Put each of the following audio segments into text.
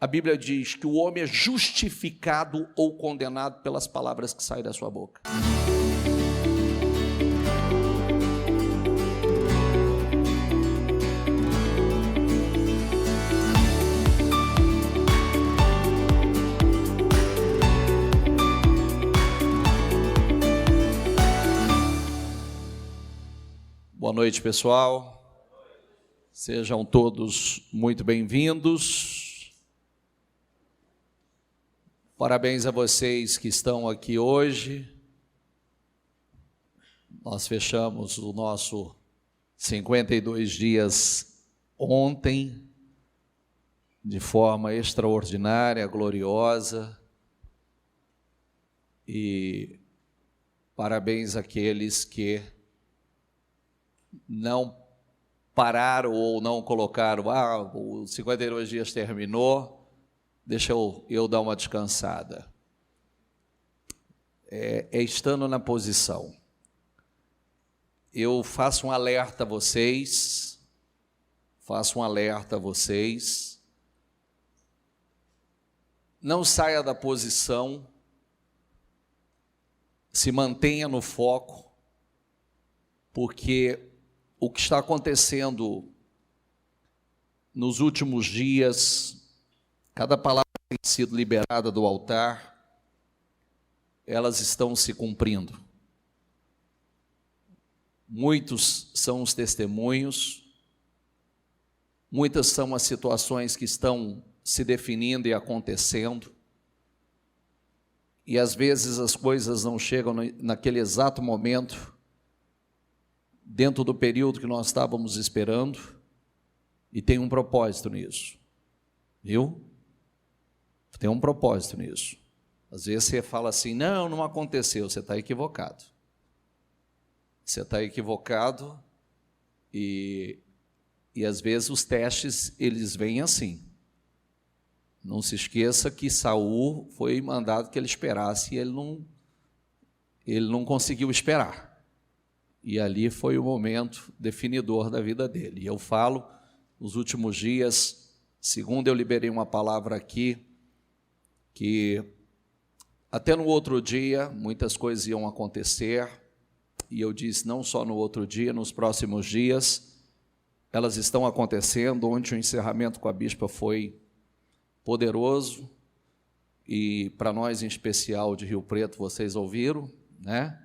a Bíblia diz que o homem é justificado ou condenado pelas palavras que saem da sua boca. Boa noite, pessoal. Sejam todos muito bem-vindos. Parabéns a vocês que estão aqui hoje. Nós fechamos o nosso 52 dias ontem, de forma extraordinária, gloriosa. E parabéns àqueles que não pararam ou não colocaram, os 52 dias terminou, deixa eu dar uma descansada. É estando na posição. Eu faço um alerta a vocês, não saia da posição, se mantenha no foco, porque o que está acontecendo nos últimos dias, cada palavra que tem sido liberada do altar, elas estão se cumprindo. Muitos são os testemunhos, muitas são as situações que estão se definindo e acontecendo, e às vezes as coisas não chegam naquele exato momento, dentro do período que nós estávamos esperando, e tem um propósito nisso, viu? Tem um propósito nisso. Às vezes você fala assim, não aconteceu, você está equivocado. Você está equivocado, e às vezes os testes, eles vêm assim. Não se esqueça que Saul foi mandado que ele esperasse, e ele não conseguiu esperar. E ali foi o momento definidor da vida dele. E eu falo, nos últimos dias, segundo eu liberei uma palavra aqui, que até no outro dia muitas coisas iam acontecer, e eu disse, não só no outro dia, nos próximos dias, elas estão acontecendo. Ontem o encerramento com a bispa foi poderoso, e para nós em especial de Rio Preto, vocês ouviram, né?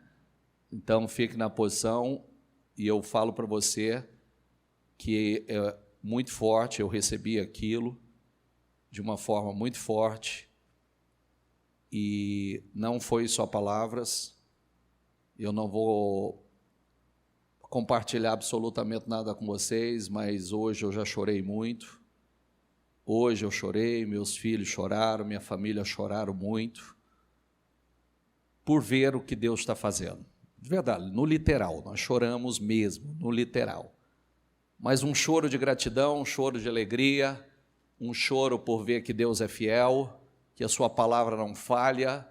Então, fique na posição, e eu falo para você que é muito forte, eu recebi aquilo de uma forma muito forte, e não foi só palavras. Eu não vou compartilhar absolutamente nada com vocês, mas hoje eu já chorei muito. Hoje eu chorei, meus filhos choraram, minha família choraram muito, por ver o que Deus está fazendo. De verdade, no literal, nós choramos mesmo, no literal. Mas um choro de gratidão, um choro de alegria, um choro por ver que Deus é fiel, que a sua palavra não falha,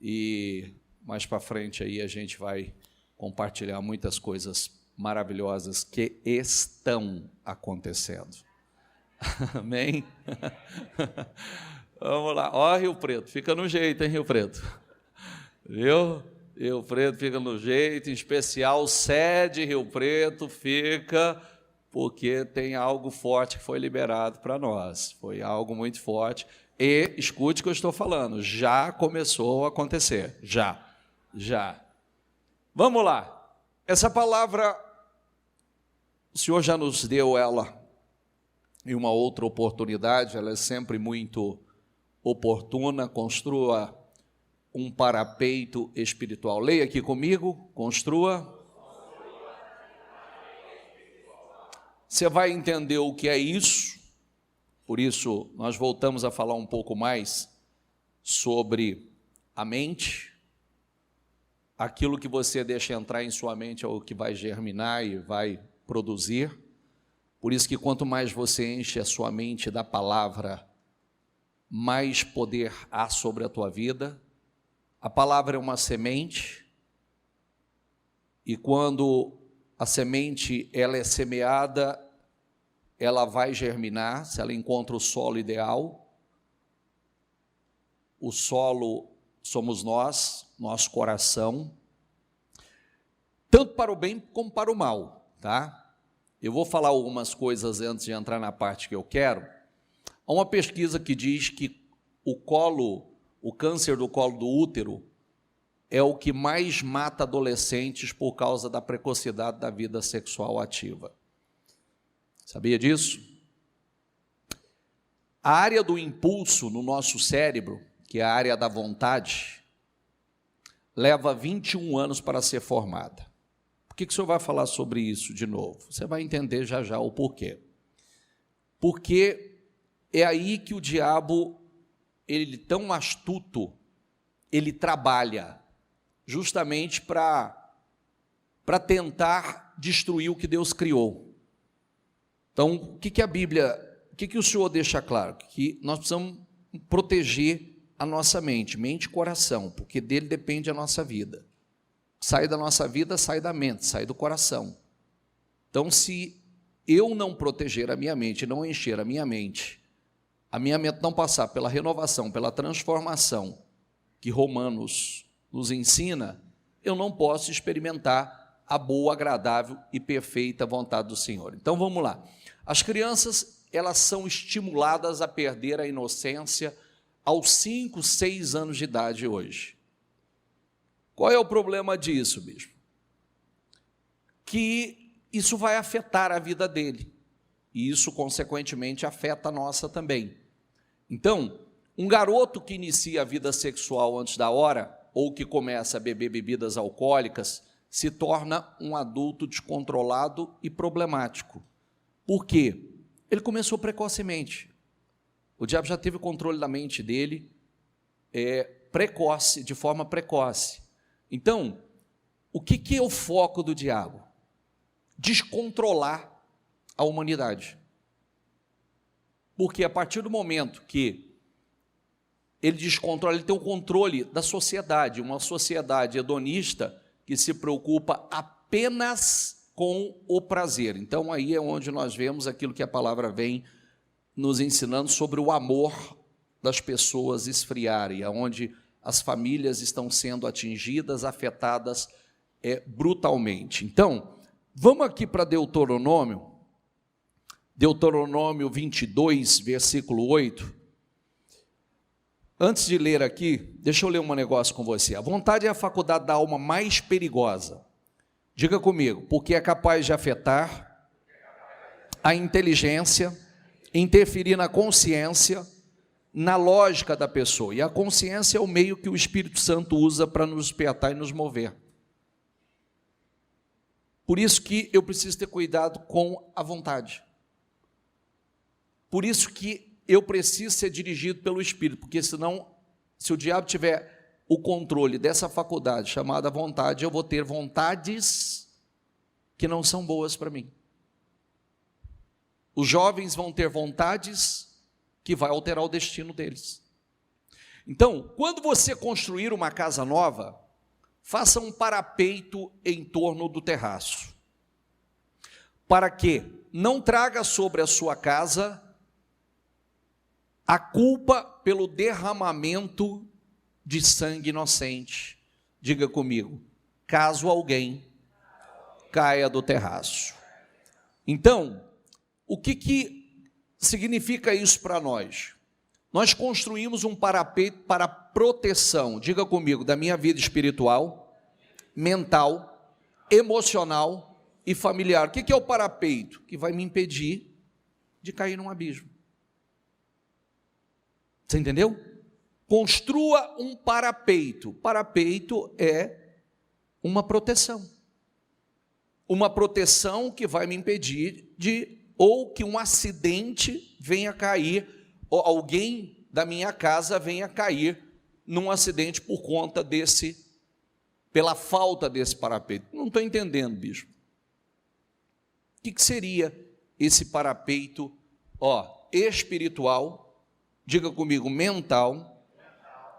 e mais para frente aí a gente vai compartilhar muitas coisas maravilhosas que estão acontecendo. Amém? Vamos lá. Ó, Rio Preto, fica no jeito, hein, Rio Preto? Viu? Rio Preto fica no jeito, em especial sede Rio Preto fica, porque tem algo forte que foi liberado para nós, foi algo muito forte, e escute o que eu estou falando, já começou a acontecer, já. Vamos lá, essa palavra, o Senhor já nos deu ela em uma outra oportunidade, ela é sempre muito oportuna. Construa um parapeito espiritual. Leia aqui comigo, construa. Você vai entender o que é isso, por isso nós voltamos a falar um pouco mais sobre a mente. Aquilo que você deixa entrar em sua mente é o que vai germinar e vai produzir. Por isso que quanto mais você enche a sua mente da palavra, mais poder há sobre a tua vida. A palavra é uma semente, e quando a semente ela é semeada, ela vai germinar, se ela encontra o solo ideal, o solo somos nós, nosso coração, tanto para o bem como para o mal, tá? Eu vou falar algumas coisas antes de entrar na parte que eu quero. Há uma pesquisa que diz que o câncer do colo do útero é o que mais mata adolescentes por causa da precocidade da vida sexual ativa. Sabia disso? A área do impulso no nosso cérebro, que é a área da vontade, leva 21 anos para ser formada. Por que o senhor vai falar sobre isso de novo? Você vai entender já já o porquê. Porque é aí que o diabo, ele tão astuto, ele trabalha justamente para tentar destruir o que Deus criou. Então, o que a Bíblia, o que o Senhor deixa claro? Que nós precisamos proteger a nossa mente e coração, porque dele depende a nossa vida. Sai da nossa vida, sai da mente, sai do coração. Então, se eu não proteger a minha mente, não encher a minha mente não passar pela renovação, pela transformação que Romanos nos ensina, eu não posso experimentar a boa, agradável e perfeita vontade do Senhor. Então, vamos lá. As crianças, elas são estimuladas a perder a inocência aos 5, 6 anos de idade hoje. Qual é o problema disso, bispo? Que isso vai afetar a vida dele, e isso, consequentemente, afeta a nossa também. Então, um garoto que inicia a vida sexual antes da hora, ou que começa a beber bebidas alcoólicas, se torna um adulto descontrolado e problemático. Por quê? Ele começou precocemente. O diabo já teve o controle da mente dele, de forma precoce. Então, o que é o foco do diabo? Descontrolar a humanidade. Porque a partir do momento que ele descontrola, ele tem o controle da sociedade, uma sociedade hedonista que se preocupa apenas com o prazer. Então, aí é onde nós vemos aquilo que a palavra vem nos ensinando sobre o amor das pessoas esfriarem, onde as famílias estão sendo atingidas, afetadas brutalmente. Então, vamos aqui para Deuteronômio 22, versículo 8. Antes de ler aqui, deixa eu ler um negócio com você. A vontade é a faculdade da alma mais perigosa. Diga comigo, porque é capaz de afetar a inteligência, interferir na consciência, na lógica da pessoa. E a consciência é o meio que o Espírito Santo usa para nos despertar e nos mover. Por isso que eu preciso ter cuidado com a vontade. Por isso que eu preciso ser dirigido pelo Espírito, porque senão, se o diabo tiver o controle dessa faculdade chamada vontade, eu vou ter vontades que não são boas para mim. Os jovens vão ter vontades que vai alterar o destino deles. Então, quando você construir uma casa nova, faça um parapeito em torno do terraço, para que não traga sobre a sua casa a culpa pelo derramamento de sangue inocente. Diga comigo, caso alguém caia do terraço. Então, o que significa isso para nós? Nós construímos um parapeito para proteção, diga comigo, da minha vida espiritual, mental, emocional e familiar. O que é o parapeito? Que vai me impedir de cair num abismo. Você entendeu? Construa um parapeito. Parapeito é uma proteção. Uma proteção que vai me impedir ou que um acidente venha cair, ou alguém da minha casa venha cair num acidente por conta pela falta desse parapeito. Não estou entendendo, bispo. O que seria esse parapeito, espiritual, diga comigo, mental,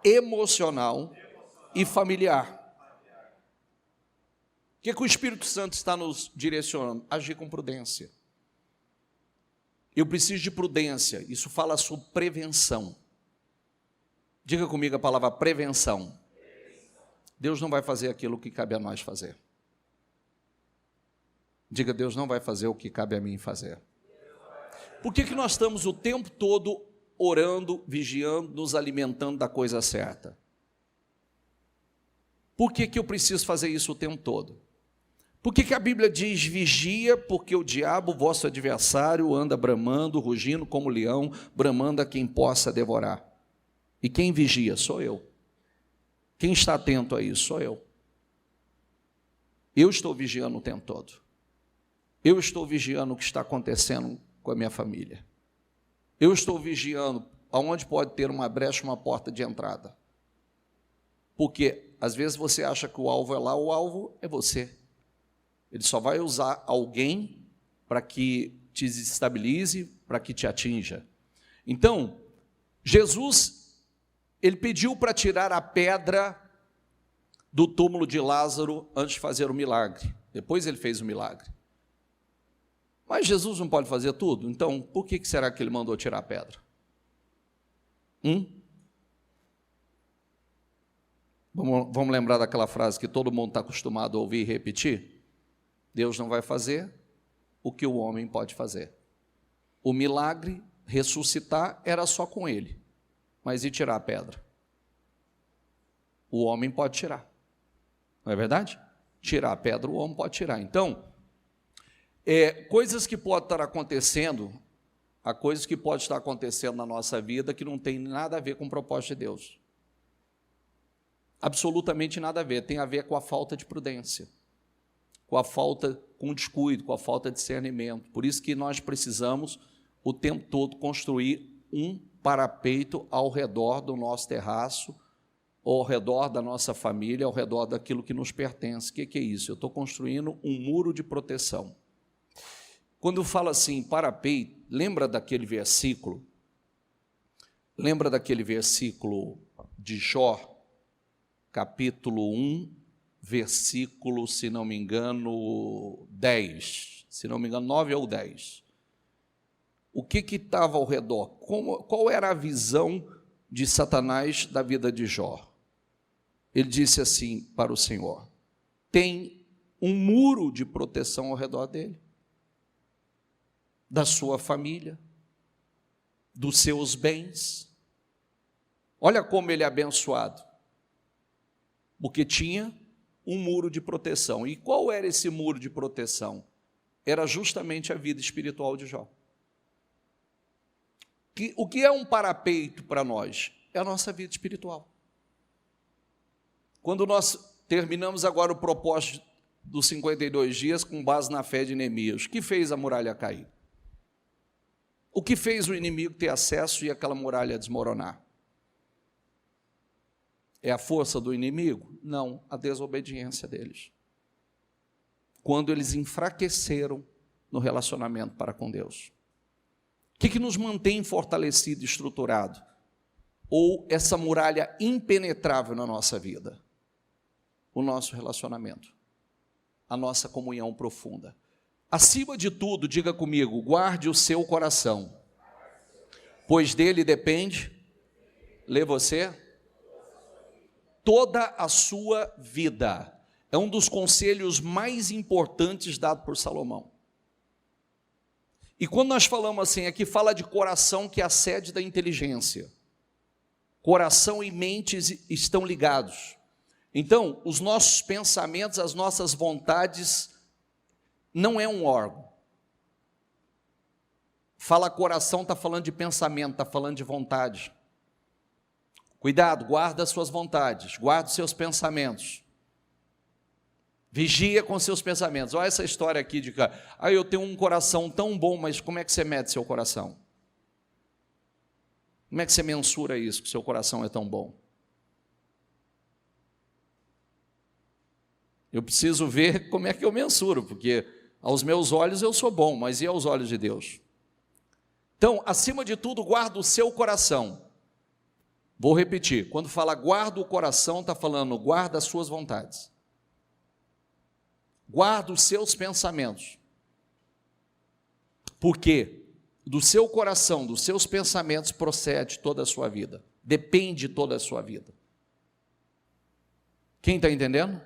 emocional e familiar? O que o Espírito Santo está nos direcionando? Agir com prudência. Eu preciso de prudência, isso fala sobre prevenção. Diga comigo a palavra prevenção. Deus não vai fazer aquilo que cabe a nós fazer. Diga, Deus não vai fazer o que cabe a mim fazer. Por que nós estamos o tempo todo orando, vigiando, nos alimentando da coisa certa? Por que eu preciso fazer isso o tempo todo? Por que a Bíblia diz vigia? Porque o diabo, vosso adversário, anda bramando, rugindo como leão, bramando a quem possa devorar. E quem vigia? Sou eu. Quem está atento a isso? Sou eu. Eu estou vigiando o tempo todo. Eu estou vigiando o que está acontecendo com a minha família. Eu estou vigiando aonde pode ter uma brecha, uma porta de entrada. Porque às vezes você acha que o alvo é lá, o alvo é você. Ele só vai usar alguém para que te desestabilize, para que te atinja. Então, Jesus, ele pediu para tirar a pedra do túmulo de Lázaro antes de fazer o milagre. Depois ele fez o milagre. Mas Jesus não pode fazer tudo? Então, por que será que ele mandou tirar a pedra? Vamos lembrar daquela frase que todo mundo está acostumado a ouvir e repetir? Deus não vai fazer o que o homem pode fazer. O milagre, ressuscitar, era só com ele. Mas e tirar a pedra? O homem pode tirar. Não é verdade? Tirar a pedra, o homem pode tirar. Então, coisas que podem estar acontecendo, há coisas que podem estar acontecendo na nossa vida que não tem nada a ver com o propósito de Deus. Absolutamente nada a ver. Tem a ver com a falta de prudência, com o descuido, com a falta de discernimento. Por isso que nós precisamos o tempo todo construir um parapeito ao redor do nosso terraço, ao redor da nossa família, ao redor daquilo que nos pertence. O que é isso? Eu estou construindo um muro de proteção. Quando eu falo assim, parapeito, lembra daquele versículo? Lembra daquele versículo de Jó, capítulo 1, versículo, se não me engano, 10. Se não me engano, 9 ou 10. O que estava ao redor? Qual era a visão de Satanás da vida de Jó? Ele disse assim para o Senhor: tem um muro de proteção ao redor dele, da sua família, dos seus bens. Olha como ele é abençoado, porque tinha um muro de proteção. E qual era esse muro de proteção? Era justamente a vida espiritual de Jó. O que é um parapeito para nós? É a nossa vida espiritual. Quando nós terminamos agora o propósito dos 52 dias com base na fé de Neemias, o que fez a muralha cair? O que fez o inimigo ter acesso e aquela muralha desmoronar? É a força do inimigo? Não, a desobediência deles. Quando eles enfraqueceram no relacionamento para com Deus. O que nos mantém fortalecido e estruturado? Ou essa muralha impenetrável na nossa vida? O nosso relacionamento, a nossa comunhão profunda. Acima de tudo, diga comigo, guarde o seu coração, pois dele depende, lê você, toda a sua vida. É um dos conselhos mais importantes dado por Salomão. E quando nós falamos assim, aqui fala de coração, que é a sede da inteligência. Coração e mente estão ligados. Então, os nossos pensamentos, as nossas vontades, não é um órgão. Fala coração, está falando de pensamento, está falando de vontade. Cuidado, guarda as suas vontades, guarda os seus pensamentos. Vigia com seus pensamentos. Olha essa história aqui de que, eu tenho um coração tão bom, mas como é que você mede seu coração? Como é que você mensura isso, que seu coração é tão bom? Eu preciso ver como é que eu mensuro, porque aos meus olhos eu sou bom, mas e aos olhos de Deus? Então, acima de tudo, guarda o seu coração. Vou repetir, quando fala guarda o coração, está falando guarda as suas vontades. Guarda os seus pensamentos. Por quê? do seu coração, dos seus pensamentos procede toda a sua vida, depende toda a sua vida. Quem está entendendo?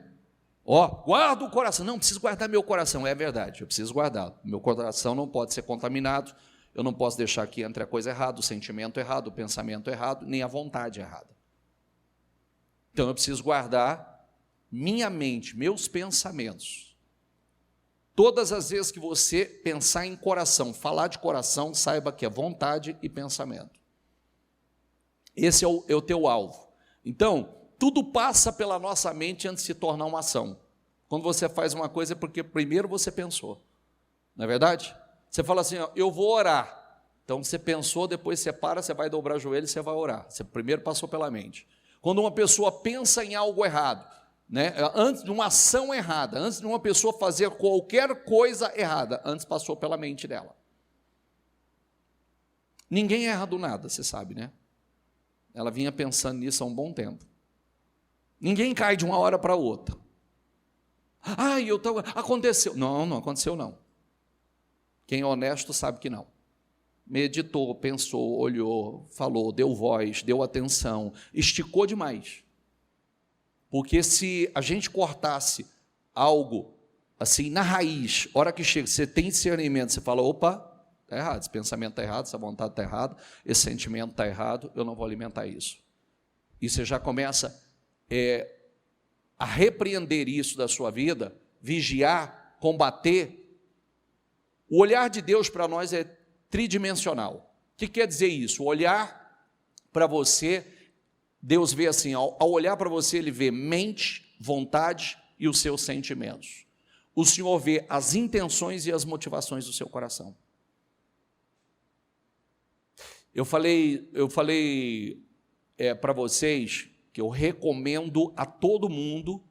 Guarda o coração. Não, preciso guardar meu coração. É verdade, eu preciso guardar. Meu coração não pode ser contaminado, eu não posso deixar que entre a coisa errada, o sentimento errado, o pensamento errado, nem a vontade errada. Então eu preciso guardar minha mente, meus pensamentos. Todas as vezes que você pensar em coração, falar de coração, saiba que é vontade e pensamento. Esse é o teu alvo. Então, tudo passa pela nossa mente antes de se tornar uma ação. Quando você faz uma coisa é porque primeiro você pensou. Não é verdade? Você fala assim, eu vou orar. Então você pensou, depois você para, você vai dobrar o joelho e você vai orar. Você primeiro passou pela mente. Quando uma pessoa pensa em algo errado, né, antes de uma ação errada, antes de uma pessoa fazer qualquer coisa errada, antes passou pela mente dela. Ninguém erra do nada, você sabe, né? Ela vinha pensando nisso há um bom tempo. Ninguém cai de uma hora para outra. Aconteceu. Não, não aconteceu não. Quem é honesto sabe que não. Meditou, pensou, olhou, falou, deu voz, deu atenção, esticou demais. Porque se a gente cortasse algo assim na raiz, hora que chega, você tem discernimento, você fala, opa, está errado, esse pensamento está errado, essa vontade está errada, esse sentimento está errado, eu não vou alimentar isso. E você já começa a repreender isso da sua vida, vigiar, combater. O olhar de Deus para nós é tridimensional. O que quer dizer isso? O olhar para você, Deus vê assim, ao olhar para você, Ele vê mente, vontade e os seus sentimentos. O Senhor vê as intenções e as motivações do seu coração. Eu falei para vocês que eu recomendo a todo mundo,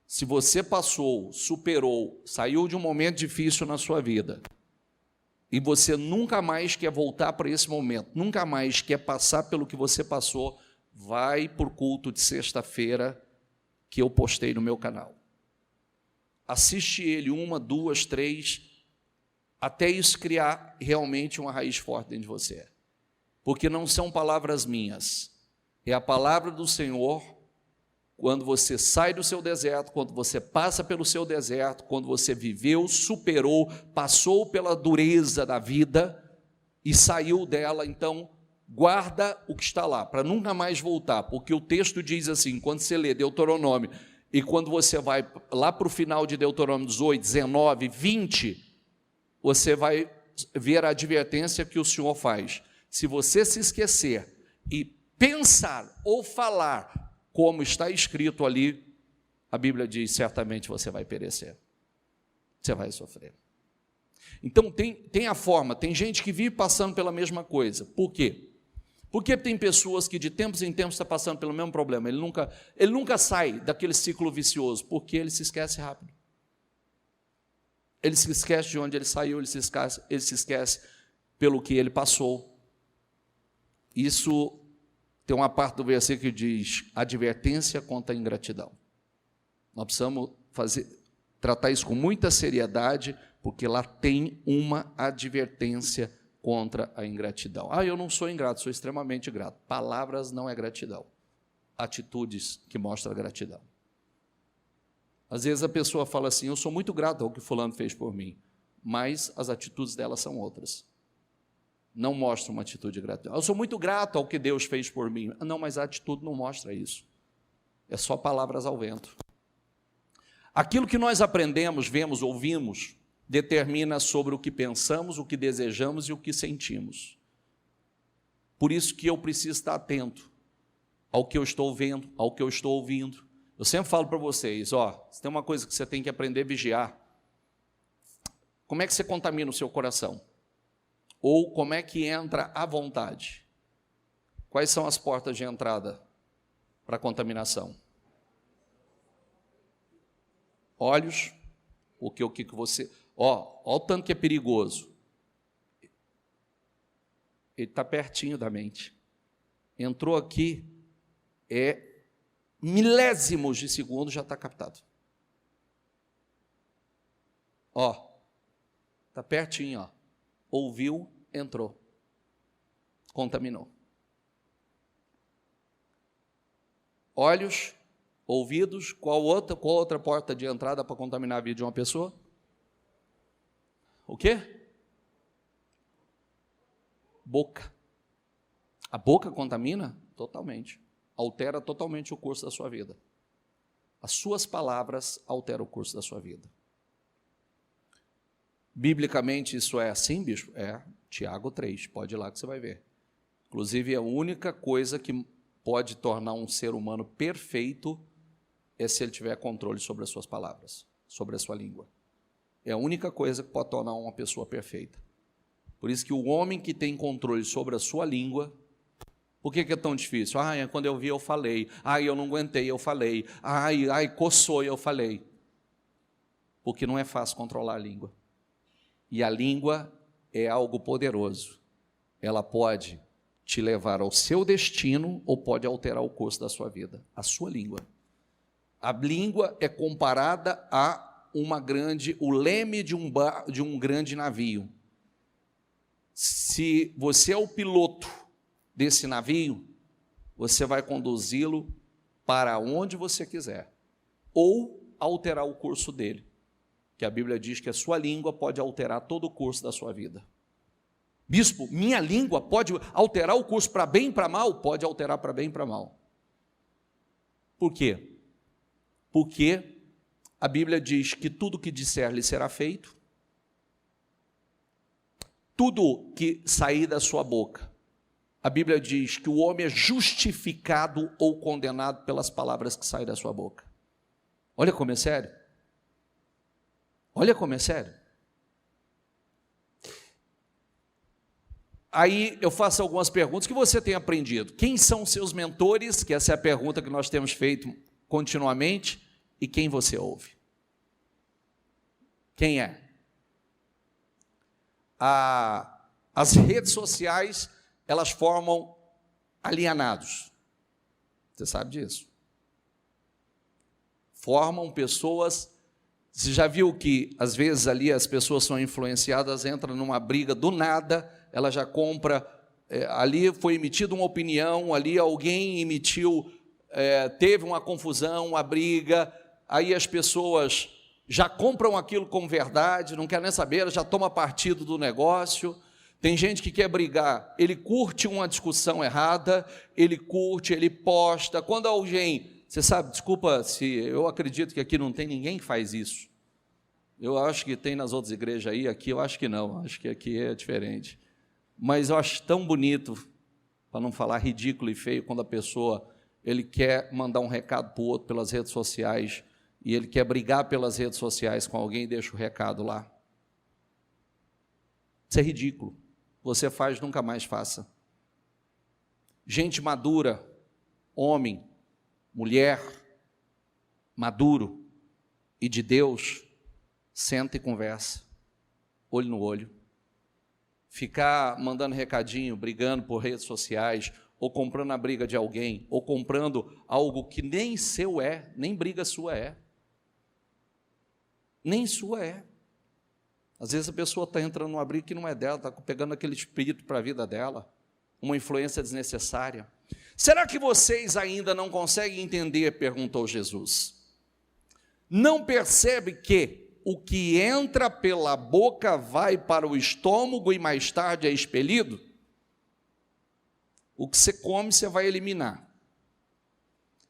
se você passou, superou, saiu de um momento difícil na sua vida, e você nunca mais quer voltar para esse momento, nunca mais quer passar pelo que você passou, vai para o culto de sexta-feira que eu postei no meu canal. Assiste ele 1, 2, 3, até isso criar realmente uma raiz forte dentro de você. Porque não são palavras minhas, é a palavra do Senhor. Quando você sai do seu deserto, quando você passa pelo seu deserto, quando você viveu, superou, passou pela dureza da vida e saiu dela, então guarda o que está lá, para nunca mais voltar, porque o texto diz assim, quando você lê Deuteronômio, e quando você vai lá para o final de Deuteronômio 18, 19, 20, você vai ver a advertência que o Senhor faz. Se você se esquecer e pensar ou falar como está escrito ali, a Bíblia diz, certamente você vai perecer, você vai sofrer. Então tem a forma, tem gente que vive passando pela mesma coisa. Por quê? Porque tem pessoas que de tempos em tempos estão passando pelo mesmo problema, ele nunca sai daquele ciclo vicioso, porque ele se esquece rápido. Ele se esquece de onde ele saiu, ele se esquece pelo que ele passou. Isso tem uma parte do versículo que diz, advertência contra a ingratidão. Nós precisamos tratar isso com muita seriedade, porque lá tem uma advertência contra a ingratidão. Eu não sou ingrato, sou extremamente grato. Palavras não é gratidão. Atitudes que mostram gratidão. Às vezes a pessoa fala assim, eu sou muito grato ao que fulano fez por mim, mas as atitudes dela são outras. Não mostra uma atitude de gratidão. Eu sou muito grato ao que Deus fez por mim. Não, mas a atitude não mostra isso. É só palavras ao vento. Aquilo que nós aprendemos, vemos, ouvimos, determina sobre o que pensamos, o que desejamos e o que sentimos. Por isso que eu preciso estar atento ao que eu estou vendo, ao que eu estou ouvindo. Eu sempre falo para vocês, se tem uma coisa que você tem que aprender a vigiar. Como é que você contamina o seu coração? Ou como é que entra a vontade? Quais são as portas de entrada para a contaminação? Olhos, o que você... o tanto que é perigoso. Ele está pertinho da mente. Entrou aqui, milésimos de segundo já está captado. Está pertinho, ó. Ouviu, entrou, contaminou. Olhos, ouvidos, qual outra porta de entrada para contaminar a vida de uma pessoa? O quê? Boca. A boca contamina? Totalmente. Altera totalmente o curso da sua vida. As suas palavras alteram o curso da sua vida. Biblicamente isso é assim, bispo? É, Tiago 3, pode ir lá que você vai ver. Inclusive, a única coisa que pode tornar um ser humano perfeito é se ele tiver controle sobre as suas palavras, sobre a sua língua. É a única coisa que pode tornar uma pessoa perfeita. Por isso que o homem que tem controle sobre a sua língua, por que é tão difícil? Quando eu vi eu falei, eu não aguentei, eu falei, coçou e eu falei. Porque não é fácil controlar a língua. E a língua é algo poderoso. Ela pode te levar ao seu destino ou pode alterar o curso da sua vida. A sua língua. A língua é comparada a o leme de um grande navio. Se você é o piloto desse navio, você vai conduzi-lo para onde você quiser, ou alterar o curso dele, que a Bíblia diz que a sua língua pode alterar todo o curso da sua vida. Bispo, minha língua pode alterar o curso para bem e para mal? Pode alterar para bem e para mal. Por quê? Porque a Bíblia diz que tudo que disser lhe será feito, tudo que sair da sua boca. A Bíblia diz que o homem é justificado ou condenado pelas palavras que saem da sua boca. Olha como é sério. Olha como é sério. Aí eu faço algumas perguntas que você tem aprendido. Quem são os seus mentores? Que essa é a pergunta que nós temos feito continuamente. E quem você ouve? Quem é? As redes sociais, elas formam alienados. Você sabe disso? Formam pessoas. Você já viu que às vezes ali as pessoas são influenciadas, entram numa briga do nada, ela já compra, ali foi emitida uma opinião, ali alguém emitiu, teve uma confusão, uma briga, aí as pessoas já compram aquilo como verdade, não quer nem saber, já toma partido do negócio. Tem gente que quer brigar, ele curte uma discussão errada, ele curte, ele posta, quando alguém, você sabe, desculpa se eu acredito que aqui não tem ninguém que faz isso, eu acho que tem nas outras igrejas aí, aqui eu acho que não, acho que aqui é diferente, mas eu acho tão bonito, para não falar ridículo e feio, quando a pessoa, ele quer mandar um recado para o outro pelas redes sociais, e ele quer brigar pelas redes sociais com alguém e deixa o recado lá. Isso é ridículo. Você faz, nunca mais faça. Gente madura, homem, mulher, maduro e de Deus, senta e conversa, olho no olho. Ficar mandando recadinho, brigando por redes sociais, ou comprando a briga de alguém, ou comprando algo que nem seu é, nem briga sua é. Nem sua é. Às vezes a pessoa está entrando numa briga que não é dela, está pegando aquele espírito para a vida dela, uma influência desnecessária. Será que vocês ainda não conseguem entender? Perguntou Jesus. Não percebe que o que entra pela boca vai para o estômago e mais tarde é expelido? O que você come, você vai eliminar.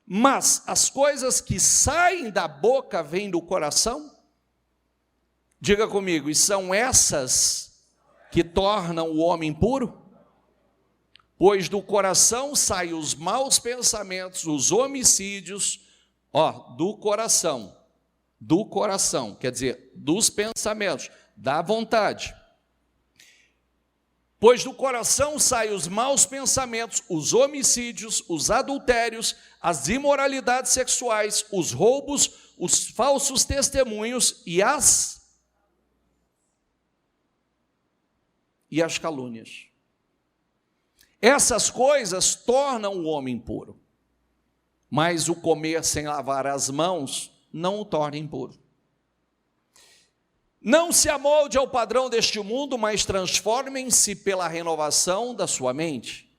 Mas as coisas que saem da boca vêm do coração? Diga comigo, e são essas que tornam o homem impuro? Pois do coração saem os maus pensamentos, os homicídios, do coração, quer dizer, dos pensamentos, da vontade. Pois do coração saem os maus pensamentos, os homicídios, os adultérios, as imoralidades sexuais, os roubos, os falsos testemunhos e as calúnias. Essas coisas tornam o homem impuro, mas o comer sem lavar as mãos não o torna impuro. Não se amolde ao padrão deste mundo, mas transformem-se pela renovação da sua mente,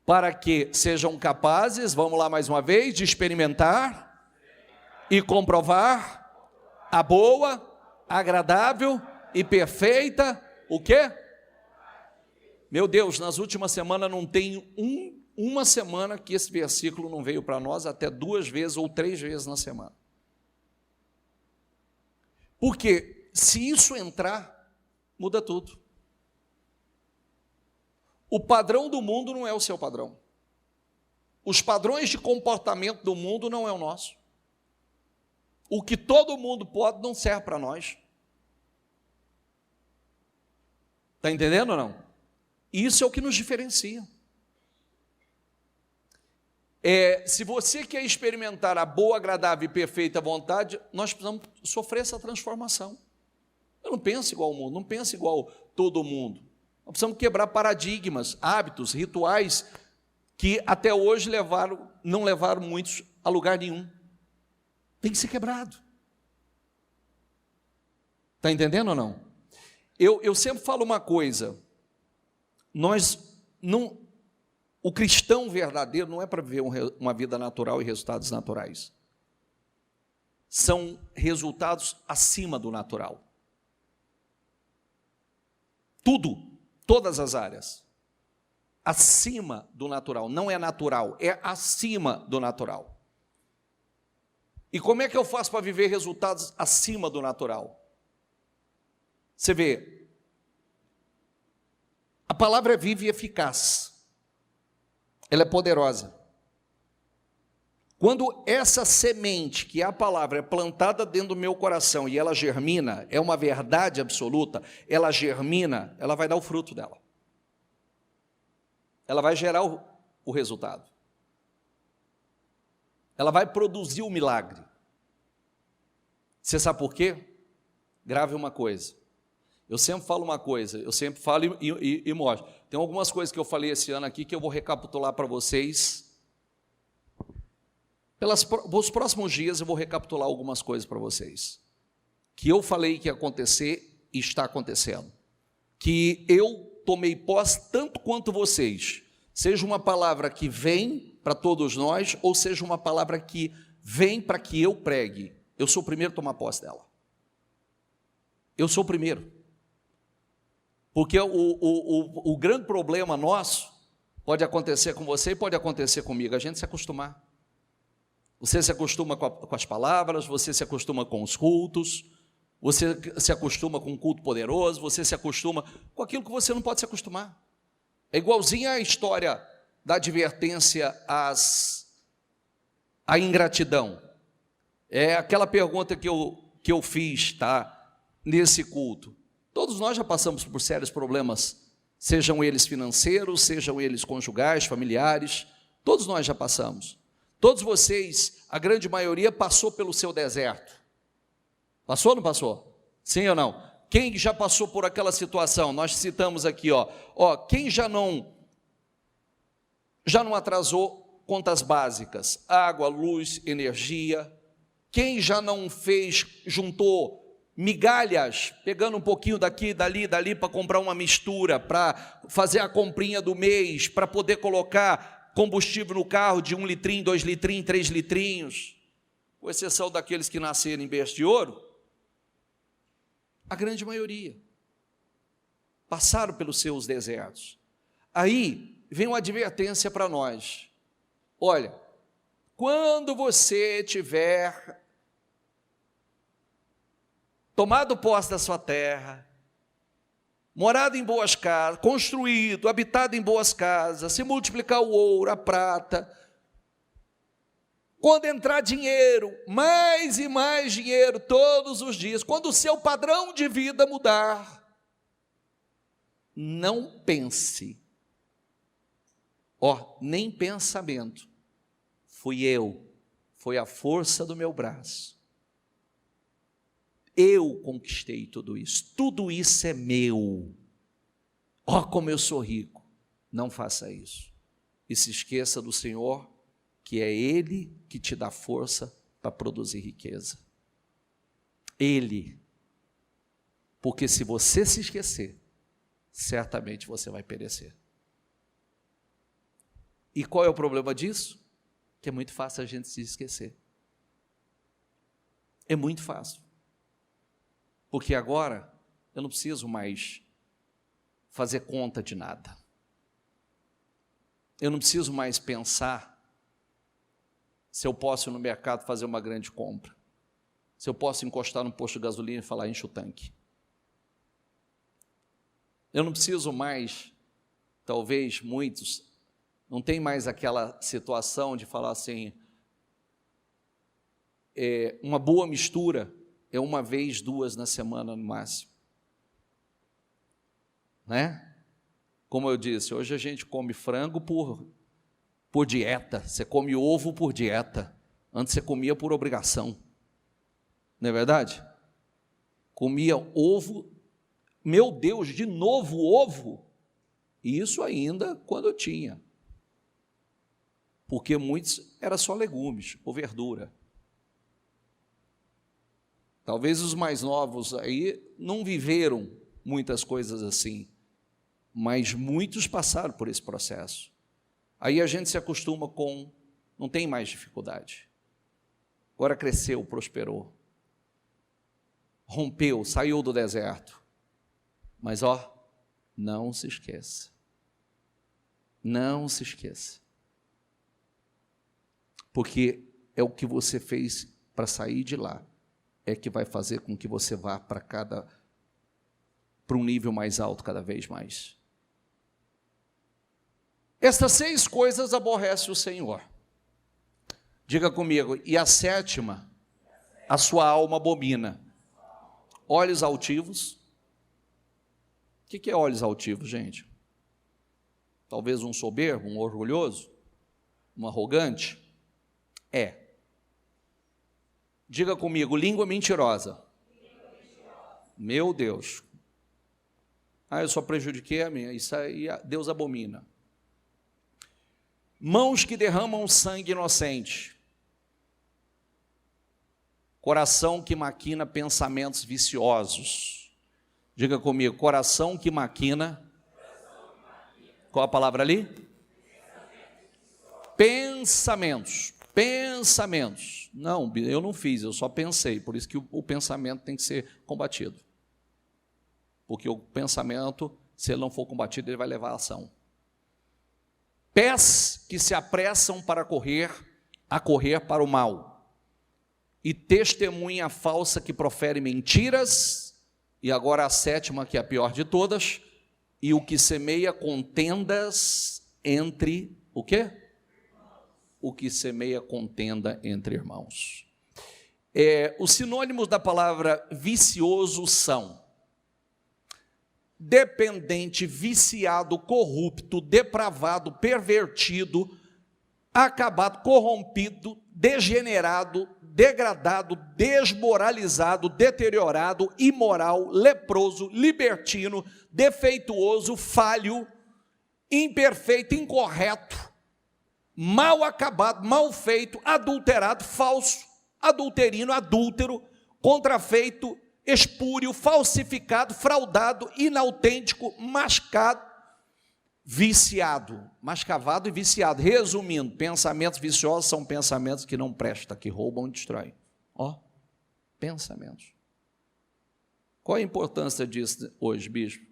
para que sejam capazes, vamos lá mais uma vez, de experimentar e comprovar a boa, agradável e perfeita, o quê? Meu Deus, nas últimas semanas não tem uma semana que esse versículo não veio para nós, até 2 vezes ou 3 vezes na semana. Porque se isso entrar, muda tudo. O padrão do mundo não é o seu padrão. Os padrões de comportamento do mundo não é o nosso. O que todo mundo pode não serve para nós. Está entendendo ou não? Isso é o que nos diferencia. Se você quer experimentar a boa, agradável e perfeita vontade, nós precisamos sofrer essa transformação. Eu não penso igual ao mundo, não penso igual todo mundo. Nós precisamos quebrar paradigmas, hábitos, rituais que até hoje não levaram muitos a lugar nenhum. Tem que ser quebrado. Está entendendo ou não? Eu sempre falo uma coisa, o cristão verdadeiro não é para viver uma vida natural e resultados naturais. São resultados acima do natural. Todas as áreas, acima do natural, não é natural, é acima do natural. E como é que eu faço para viver resultados acima do natural? Você vê, a palavra é viva e eficaz, ela é poderosa. Quando essa semente, que é a palavra, é plantada dentro do meu coração e ela germina, é uma verdade absoluta, ela germina, ela vai dar o fruto dela. Ela vai gerar o resultado. Ela vai produzir o milagre. Você sabe por quê? Grave uma coisa. Eu sempre falo uma coisa, eu sempre falo e mostro. Tem algumas coisas que eu falei esse ano aqui que eu vou recapitular para vocês. Pelos próximos dias eu vou recapitular algumas coisas para vocês, que eu falei que ia acontecer e está acontecendo, que eu tomei posse tanto quanto vocês, seja uma palavra que vem para todos nós, ou seja uma palavra que vem para que eu pregue, eu sou o primeiro a tomar posse dela, eu sou o primeiro, porque o grande problema nosso, pode acontecer com você e pode acontecer comigo, a gente se acostumar. Você se acostuma com as palavras, você se acostuma com os cultos, você se acostuma com um culto poderoso, você se acostuma com aquilo que você não pode se acostumar. É igualzinho a história da advertência à ingratidão. É aquela pergunta que eu fiz, tá, nesse culto. Todos nós já passamos por sérios problemas, sejam eles financeiros, sejam eles conjugais, familiares, todos nós já passamos. Todos vocês, a grande maioria, passou pelo seu deserto. Passou ou não passou? Sim ou não? Quem já passou por aquela situação? Nós citamos aqui, quem já não atrasou contas básicas, água, luz, energia? Quem já não juntou migalhas, pegando um pouquinho daqui, dali, para comprar uma mistura, para fazer a comprinha do mês, para poder colocar combustível no carro de 1 litrinho, 2 litrinhos, 3 litrinhos, com exceção daqueles que nasceram em berço de ouro, a grande maioria passaram pelos seus desertos. Aí vem uma advertência para nós: olha, quando você tiver tomado posse da sua terra, morado em boas casas, construído, habitado em boas casas, se multiplicar o ouro, a prata, quando entrar dinheiro, mais e mais dinheiro todos os dias, quando o seu padrão de vida mudar, não pense, nem pensamento, foi a força do meu braço, eu conquistei tudo isso é meu, como eu sou rico. Não faça isso, e se esqueça do Senhor, que é Ele que te dá força para produzir riqueza. Ele Porque se você se esquecer, certamente você vai perecer. E qual é o problema disso? Que é muito fácil a gente se esquecer. É muito fácil. Porque agora eu não preciso mais fazer conta de nada. Eu não preciso mais pensar se eu posso ir no mercado fazer uma grande compra. Se eu posso encostar no posto de gasolina e falar, enche o tanque. Eu não preciso mais, talvez muitos, não tem mais aquela situação de falar assim, uma boa mistura é uma vez, duas na semana no máximo. Né? Como eu disse, hoje a gente come frango por dieta, você come ovo por dieta, antes você comia por obrigação, não é verdade? Comia ovo, meu Deus, de novo ovo, e isso ainda quando eu tinha, porque muitos era só legumes ou verdura. Talvez os mais novos aí não viveram muitas coisas assim, mas muitos passaram por esse processo. Aí a gente se acostuma com, não tem mais dificuldade. Agora cresceu, prosperou, rompeu, saiu do deserto. Mas não se esqueça. Não se esqueça. Porque é o que você fez para sair de lá, é que vai fazer com que você vá para um nível mais alto cada vez mais. Estas 6 coisas aborrece o Senhor. Diga comigo, e a 7ª, a sua alma abomina. Olhos altivos. O que é olhos altivos, gente? Talvez um soberbo, um orgulhoso, um arrogante? Diga comigo, língua mentirosa. Meu Deus. Eu só prejudiquei a minha, isso aí Deus abomina. Mãos que derramam sangue inocente. Coração que maquina pensamentos viciosos. Diga comigo, coração que maquina. Qual a palavra ali? Pensamentos. Não, eu não fiz, eu só pensei. Por isso que o pensamento tem que ser combatido. Porque o pensamento, se ele não for combatido, ele vai levar a ação. Pés que se apressam para correr para o mal. E testemunha falsa que profere mentiras. E agora a 7ª, que é a pior de todas. E o que semeia contendas entre o quê? O que semeia contenda entre irmãos. Os sinônimos da palavra vicioso são dependente, viciado, corrupto, depravado, pervertido, acabado, corrompido, degenerado, degradado, desmoralizado, deteriorado, imoral, leproso, libertino, defeituoso, falho, imperfeito, incorreto, mal acabado, mal feito, adulterado, falso, adulterino, adúltero, contrafeito, espúrio, falsificado, fraudado, inautêntico, mascado, viciado, mascavado e viciado. Resumindo, pensamentos viciosos são pensamentos que não prestam, que roubam e destroem. Pensamentos. Qual a importância disso hoje, bispo?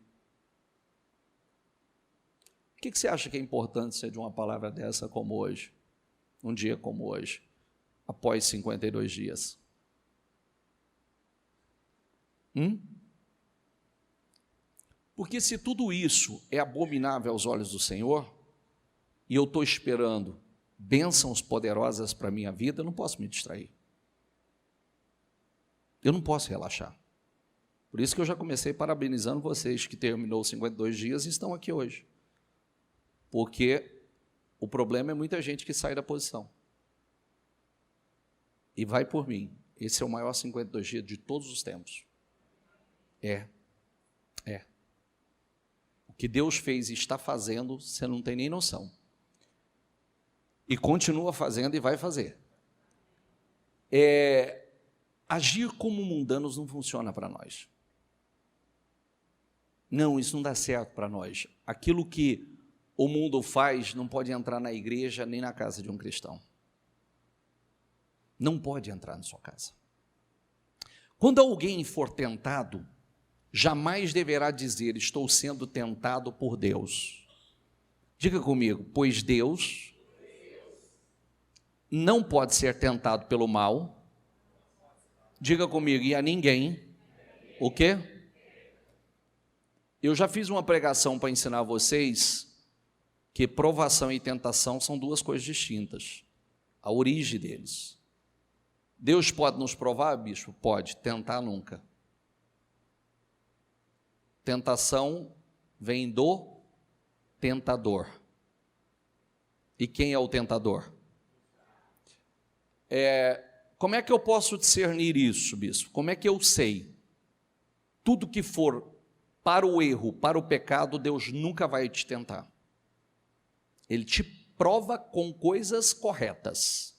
O que você acha que é a importância de uma palavra dessa como hoje? Um dia como hoje, após 52 dias. Porque se tudo isso é abominável aos olhos do Senhor, e eu estou esperando bênçãos poderosas para a minha vida, eu não posso me distrair. Eu não posso relaxar. Por isso que eu já comecei parabenizando vocês que terminou os 52 dias e estão aqui hoje. Porque o problema é muita gente que sai da posição. E vai por mim. Esse é o maior 52 dias de todos os tempos. O que Deus fez e está fazendo, você não tem nem noção. E continua fazendo e vai fazer. Agir como mundanos não funciona para nós. Não, isso não dá certo para nós. Aquilo que o mundo faz não pode entrar na igreja nem na casa de um cristão. Não pode entrar na sua casa. Quando alguém for tentado, jamais deverá dizer: estou sendo tentado por Deus. Diga comigo: pois Deus não pode ser tentado pelo mal. Diga comigo: e a ninguém. O quê? Eu já fiz uma pregação para ensinar vocês que provação e tentação são duas coisas distintas. A origem deles. Deus pode nos provar, bispo? Pode. Tentar, nunca. Tentação vem do tentador. E quem é o tentador? Como é que eu posso discernir isso, bispo? Como é que eu sei? Tudo que for para o erro, para o pecado, Deus nunca vai te tentar. Ele te prova com coisas corretas.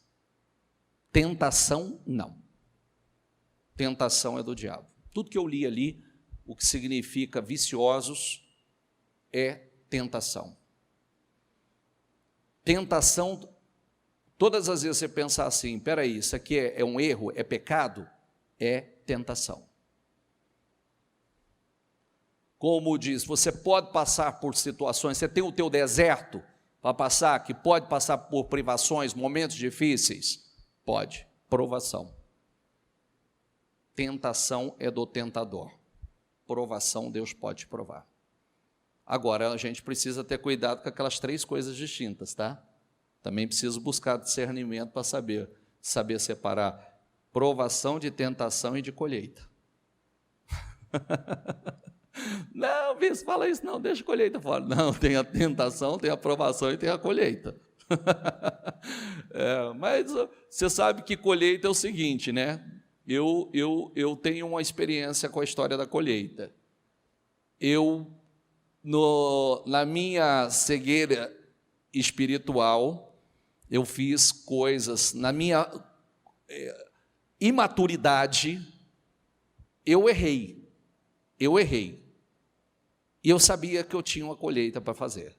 Tentação, não. Tentação é do diabo. Tudo que eu li ali, o que significa viciosos, é tentação. Tentação, todas as vezes você pensar assim: espera aí, isso aqui é um erro, é pecado? É tentação. Como diz, você pode passar por situações, você tem o teu deserto para passar, que pode passar por privações, momentos difíceis? Pode. Provação. Tentação é do tentador. Provação Deus pode provar. Agora, a gente precisa ter cuidado com aquelas três coisas distintas, tá? Também preciso buscar discernimento para saber separar provação de tentação e de colheita. Não, bispo, fala isso não, deixa a colheita fora. Não, tem a tentação, tem a provação e tem a colheita. Mas você sabe que colheita é o seguinte, né? Eu tenho uma experiência com a história da colheita. Na minha cegueira espiritual, eu fiz coisas, na minha imaturidade, eu errei. E eu sabia que eu tinha uma colheita para fazer,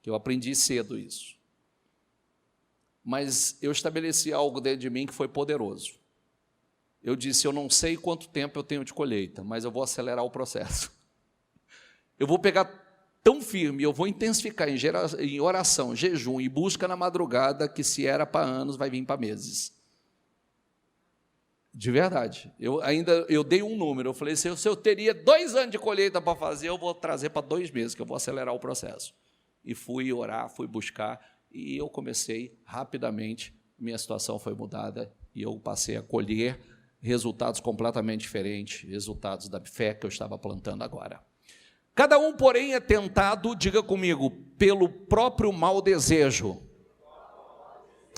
que eu aprendi cedo isso. Mas eu estabeleci algo dentro de mim que foi poderoso. Eu disse: eu não sei quanto tempo eu tenho de colheita, mas eu vou acelerar o processo. Eu vou pegar tão firme, eu vou intensificar em oração, jejum e busca na madrugada, que se era para anos, vai vir para meses. De verdade. Eu dei um número, eu falei: se eu teria 2 anos de colheita para fazer, eu vou trazer para 2 meses, que eu vou acelerar o processo. E fui orar, fui buscar, e eu comecei rapidamente, minha situação foi mudada, e eu passei a colher resultados completamente diferentes, resultados da fé que eu estava plantando agora. Cada um, porém, é tentado, diga comigo, pelo próprio mau desejo,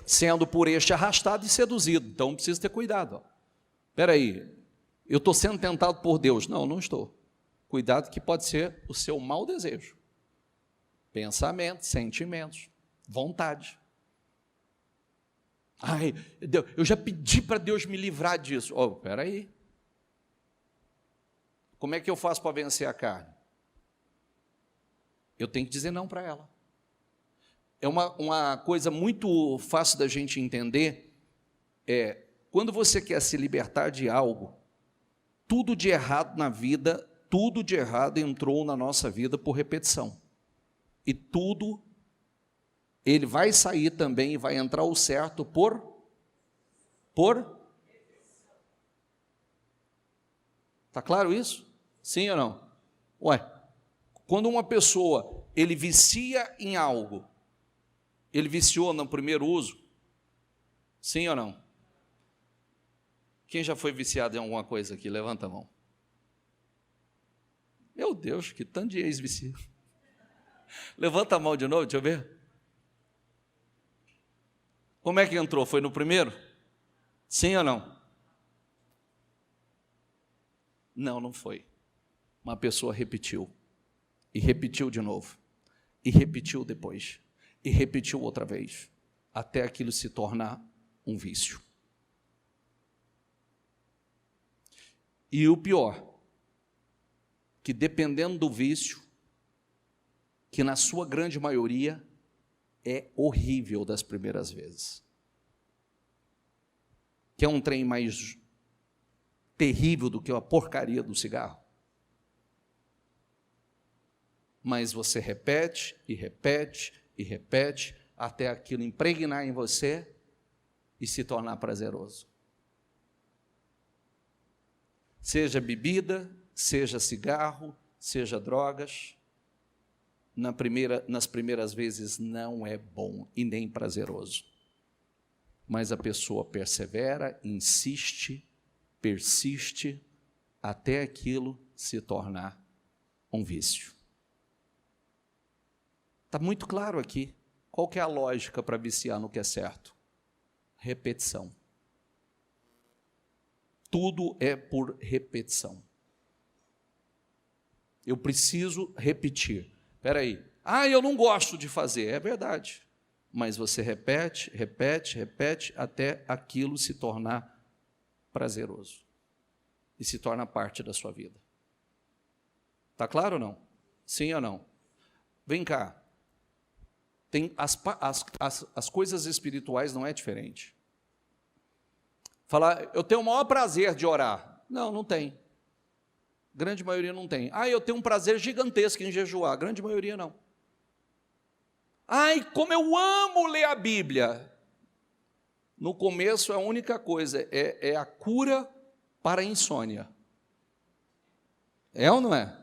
sendo por este arrastado e seduzido. Então, precisa ter cuidado. Espera aí, eu estou sendo tentado por Deus. Não, não estou. Cuidado, que pode ser o seu mau desejo. Pensamentos, sentimentos, vontade. Ai, Deus, eu já pedi para Deus me livrar disso. Espera aí. Como é que eu faço para vencer a carne? Eu tenho que dizer não para ela. É uma coisa muito fácil da gente entender, quando você quer se libertar de algo, tudo de errado na vida, tudo de errado entrou na nossa vida por repetição. E tudo, ele vai sair também e vai entrar o certo por? Está claro isso? Sim ou não? Quando uma pessoa, ele vicia em algo, ele viciou no primeiro uso? Sim ou não? Quem já foi viciado em alguma coisa aqui? Levanta a mão. Meu Deus, que tanto de ex-vicia. Levanta a mão de novo, deixa eu ver. Como é que entrou? Foi no primeiro? Sim ou não? Não, não foi. Uma pessoa repetiu. E repetiu de novo. E repetiu depois. E repetiu outra vez. Até aquilo se tornar um vício. E o pior, que dependendo do vício, que na sua grande maioria é horrível das primeiras vezes. Que é um trem mais terrível do que a porcaria do cigarro. Mas você repete e repete e repete até aquilo impregnar em você e se tornar prazeroso. Seja bebida, seja cigarro, seja drogas, nas primeiras vezes não é bom e nem prazeroso. Mas a pessoa persevera, insiste, persiste, até aquilo se tornar um vício. Está muito claro aqui. Qual que é a lógica para viciar no que é certo? Repetição. Tudo é por repetição. Eu preciso repetir. Espera aí. Eu não gosto de fazer. É verdade. Mas você repete, repete, repete, até aquilo se tornar prazeroso. E se torna parte da sua vida. Está claro ou não? Sim ou não? Vem cá. Tem as coisas espirituais não é diferente. Falar, eu tenho o maior prazer de orar. Não tem. Grande maioria não tem. Eu tenho um prazer gigantesco em jejuar. Grande maioria não. Como eu amo ler a Bíblia. No começo, a única coisa é a cura para a insônia. É ou não é?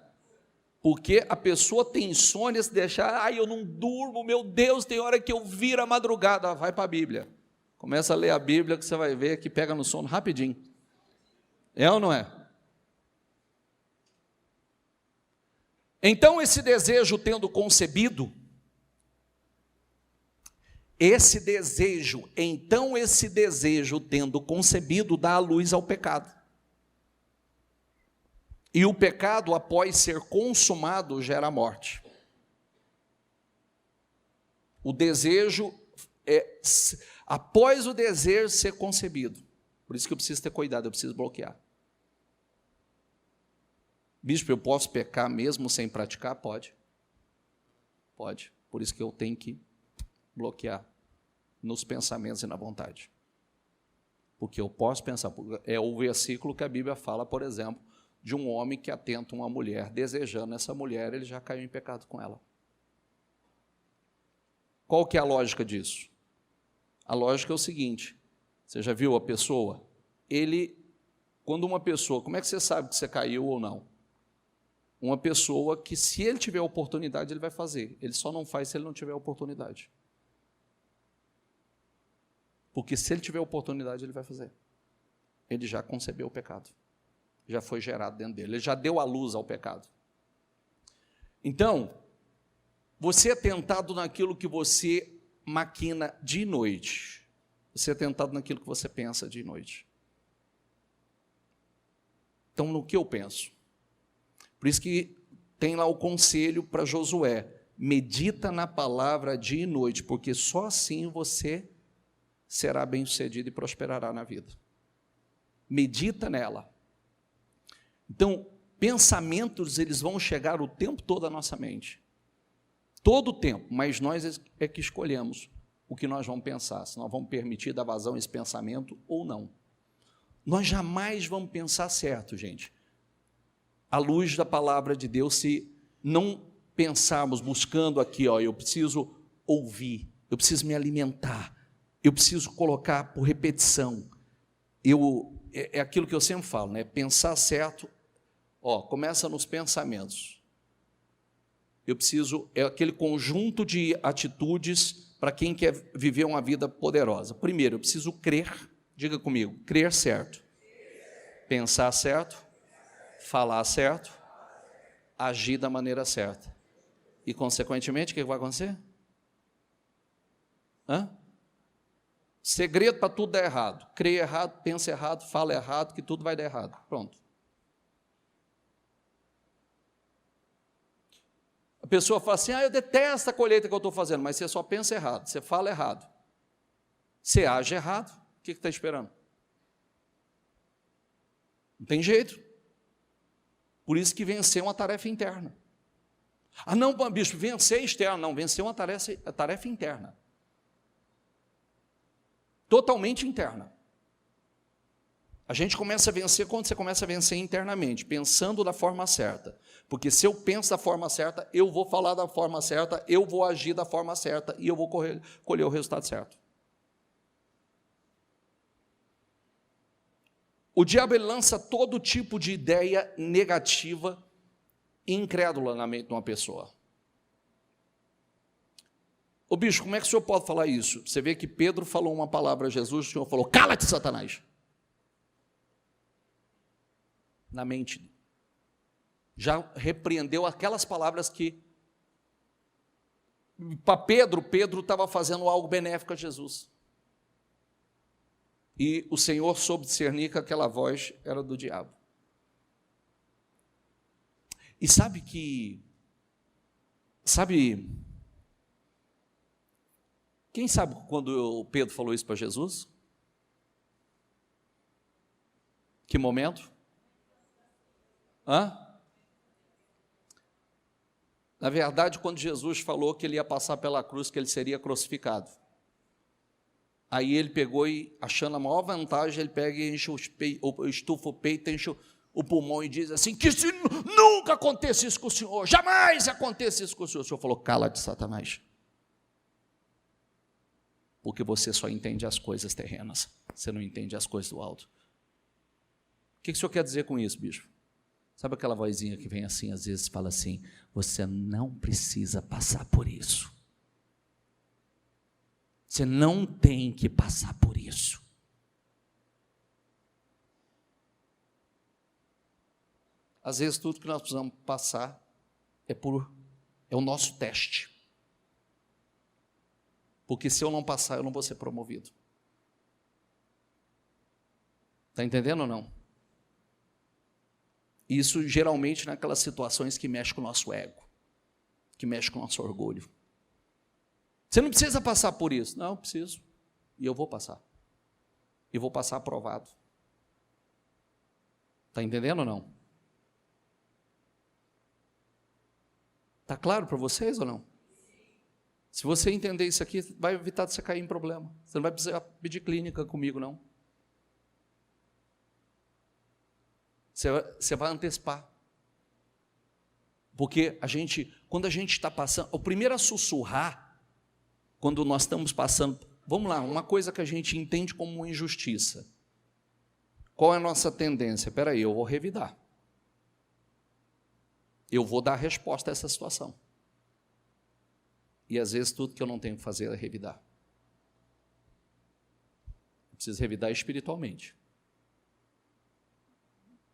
Porque a pessoa tem insônia, se deixar, eu não durmo, meu Deus, tem hora que eu viro a madrugada. Vai para a Bíblia. Começa a ler a Bíblia que você vai ver que pega no sono rapidinho. É ou não é? Então, esse desejo tendo concebido, esse desejo tendo concebido dá a luz ao pecado. E o pecado, após ser consumado, gera morte. O desejo após o desejo ser concebido. Por isso que eu preciso ter cuidado, eu preciso bloquear. Bispo, eu posso pecar mesmo sem praticar? Pode. Pode. Por isso que eu tenho que bloquear nos pensamentos e na vontade. Porque eu posso pensar. É o versículo que a Bíblia fala, por exemplo, de um homem que atenta uma mulher, desejando essa mulher, ele já caiu em pecado com ela. Qual que é a lógica disso? A lógica é o seguinte, você já viu a pessoa? Quando uma pessoa, como é que você sabe que você caiu ou não? Uma pessoa que, se ele tiver oportunidade, ele vai fazer. Ele só não faz se ele não tiver oportunidade. Porque se ele tiver oportunidade, ele vai fazer. Ele já concebeu o pecado. Já foi gerado dentro dele. Ele já deu a luz ao pecado. Então, você é tentado naquilo que você maquina de noite. Você é tentado naquilo que você pensa de noite. Então, no que eu penso? Por isso que tem lá o conselho para Josué. Medita na palavra dia e noite, porque só assim você será bem-sucedido e prosperará na vida. Medita nela. Então, pensamentos, eles vão chegar o tempo todo à nossa mente. Todo o tempo, mas nós é que escolhemos o que nós vamos pensar, se nós vamos permitir dar vazão a esse pensamento ou não. Nós jamais vamos pensar certo, gente. À luz da palavra de Deus, se não pensarmos buscando aqui, eu preciso ouvir, eu preciso me alimentar, eu preciso colocar por repetição. É aquilo que eu sempre falo, né? Pensar certo, começa nos pensamentos. É aquele conjunto de atitudes para quem quer viver uma vida poderosa. Primeiro, eu preciso crer, diga comigo, crer certo, pensar certo, falar certo, agir da maneira certa. E, consequentemente, o que vai acontecer? Segredo para tudo dar errado. Crê errado, pensa errado, fala errado, que tudo vai dar errado. Pronto. A pessoa fala assim, eu detesto a colheita que eu estou fazendo, mas você só pensa errado, você fala errado. Você age errado, o que está esperando? Não tem jeito. Por isso que vencer é uma tarefa interna. Ah, não, bispo, vencer é externo. Não, vencer é uma tarefa interna. Totalmente interna. A gente começa a vencer quando você começa a vencer internamente, pensando da forma certa. Porque se eu penso da forma certa, eu vou falar da forma certa, eu vou agir da forma certa e eu vou colher o resultado certo. O diabo ele lança todo tipo de ideia negativa e incrédula na mente de uma pessoa. Ô bicho, como é que o senhor pode falar isso? Você vê que Pedro falou uma palavra a Jesus, o senhor falou, cala-te, Satanás. Na mente. Já repreendeu aquelas palavras que, para Pedro estava fazendo algo benéfico a Jesus. E o Senhor soube discernir que aquela voz era do diabo. E sabe, quem sabe quando Pedro falou isso para Jesus? Que momento? Na verdade, quando Jesus falou que ele ia passar pela cruz, que ele seria crucificado. Aí ele pegou e, achando a maior vantagem, ele pega e estufa o peito, enche o pulmão e diz assim, que se nunca aconteça isso com o Senhor, jamais aconteça isso com o Senhor. O Senhor falou, cala-te, Satanás. Porque você só entende as coisas terrenas, você não entende as coisas do alto. O que o Senhor quer dizer com isso, bicho? Sabe aquela vozinha que vem assim, às vezes fala assim, você não precisa passar por isso. Você não tem que passar por isso. Às vezes tudo que nós precisamos passar é o nosso teste. Porque se eu não passar, eu não vou ser promovido. Está entendendo ou não? Isso geralmente naquelas situações que mexem com o nosso ego, que mexem com o nosso orgulho. Você não precisa passar por isso. Não, eu preciso. E eu vou passar. E vou passar aprovado. Está entendendo ou não? Está claro para vocês ou não? Se você entender isso aqui, vai evitar de você cair em problema. Você não vai precisar pedir clínica comigo, não. Você vai antecipar. Porque quando a gente está passando, o primeiro a sussurrar, quando nós estamos passando, vamos lá, uma coisa que a gente entende como uma injustiça. Qual é a nossa tendência? Espera aí, eu vou revidar. Eu vou dar resposta a essa situação. E às vezes tudo que eu não tenho que fazer é revidar. Eu preciso revidar espiritualmente.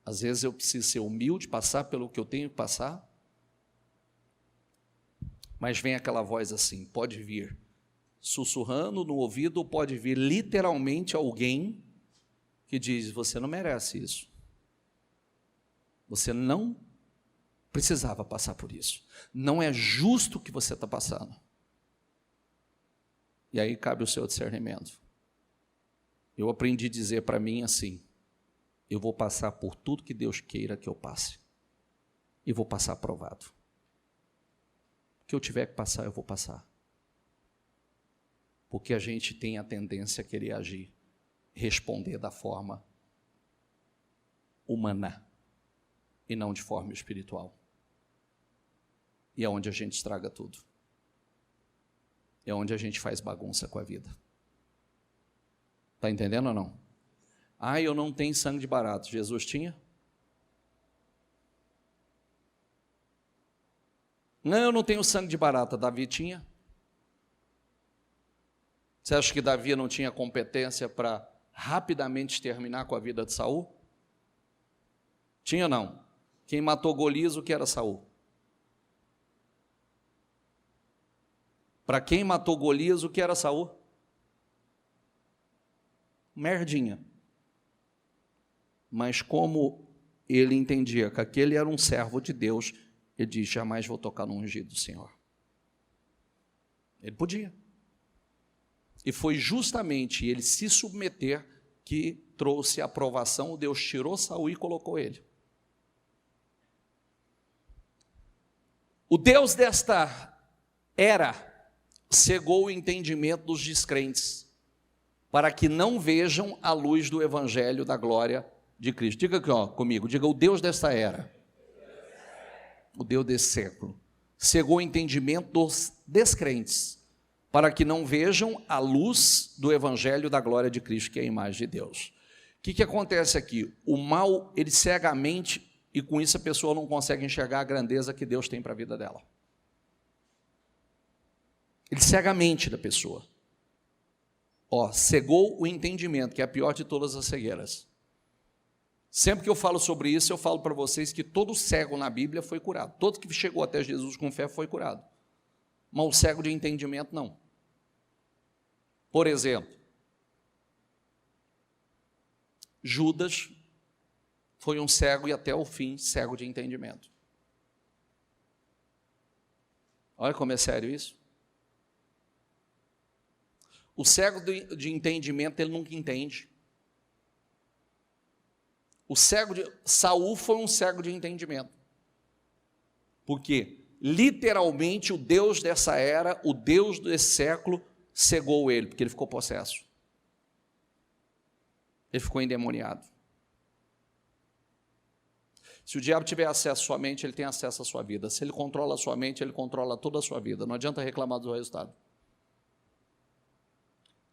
Às vezes eu preciso ser humilde, passar pelo que eu tenho que passar, mas vem aquela voz assim, pode vir sussurrando no ouvido, ou pode vir literalmente alguém que diz, você não merece isso. Você não precisava passar por isso. Não é justo o que você está passando. E aí cabe o seu discernimento. Eu aprendi a dizer para mim assim, eu vou passar por tudo que Deus queira que eu passe. E vou passar aprovado. O que eu tiver que passar, eu vou passar. Porque a gente tem a tendência a querer agir, responder da forma humana e não de forma espiritual. E é onde a gente estraga tudo. É onde a gente faz bagunça com a vida. Está entendendo ou não? Ah, eu não tenho sangue de barato. Jesus tinha? Não, eu não tenho sangue de barata. Davi tinha? Você acha que Davi não tinha competência para rapidamente terminar com a vida de Saul? Tinha ou não? Quem matou Golias, o que era Saul? Para quem matou Golias, o que era Saul? Merdinha. Mas como ele entendia que aquele era um servo de Deus, ele disse, jamais vou tocar no ungido do Senhor. Ele podia. E foi justamente ele se submeter que trouxe a aprovação, Deus tirou Saul e colocou ele. O Deus desta era cegou o entendimento dos descrentes, para que não vejam a luz do evangelho da glória de Cristo. Diga aqui, comigo, diga: o Deus desta era, o Deus desse século, cegou o entendimento dos descrentes, para que não vejam a luz do evangelho da glória de Cristo, que é a imagem de Deus. O que acontece aqui? O mal, ele cega a mente, e com isso a pessoa não consegue enxergar a grandeza que Deus tem para a vida dela. Ele cega a mente da pessoa. Cegou o entendimento, que é a pior de todas as cegueiras. Sempre que eu falo sobre isso, eu falo para vocês que todo cego na Bíblia foi curado. Todo que chegou até Jesus com fé foi curado. Mas o cego de entendimento não. Por exemplo, Judas foi um cego e até o fim cego de entendimento. Olha como é sério isso. O cego de entendimento, ele nunca entende. O cego de Saul foi um cego de entendimento. Porque literalmente o Deus dessa era, o Deus desse século, cegou ele, porque ele ficou possesso. Ele ficou endemoniado. Se o diabo tiver acesso à sua mente, ele tem acesso à sua vida. Se ele controla a sua mente, ele controla toda a sua vida. Não adianta reclamar do resultado.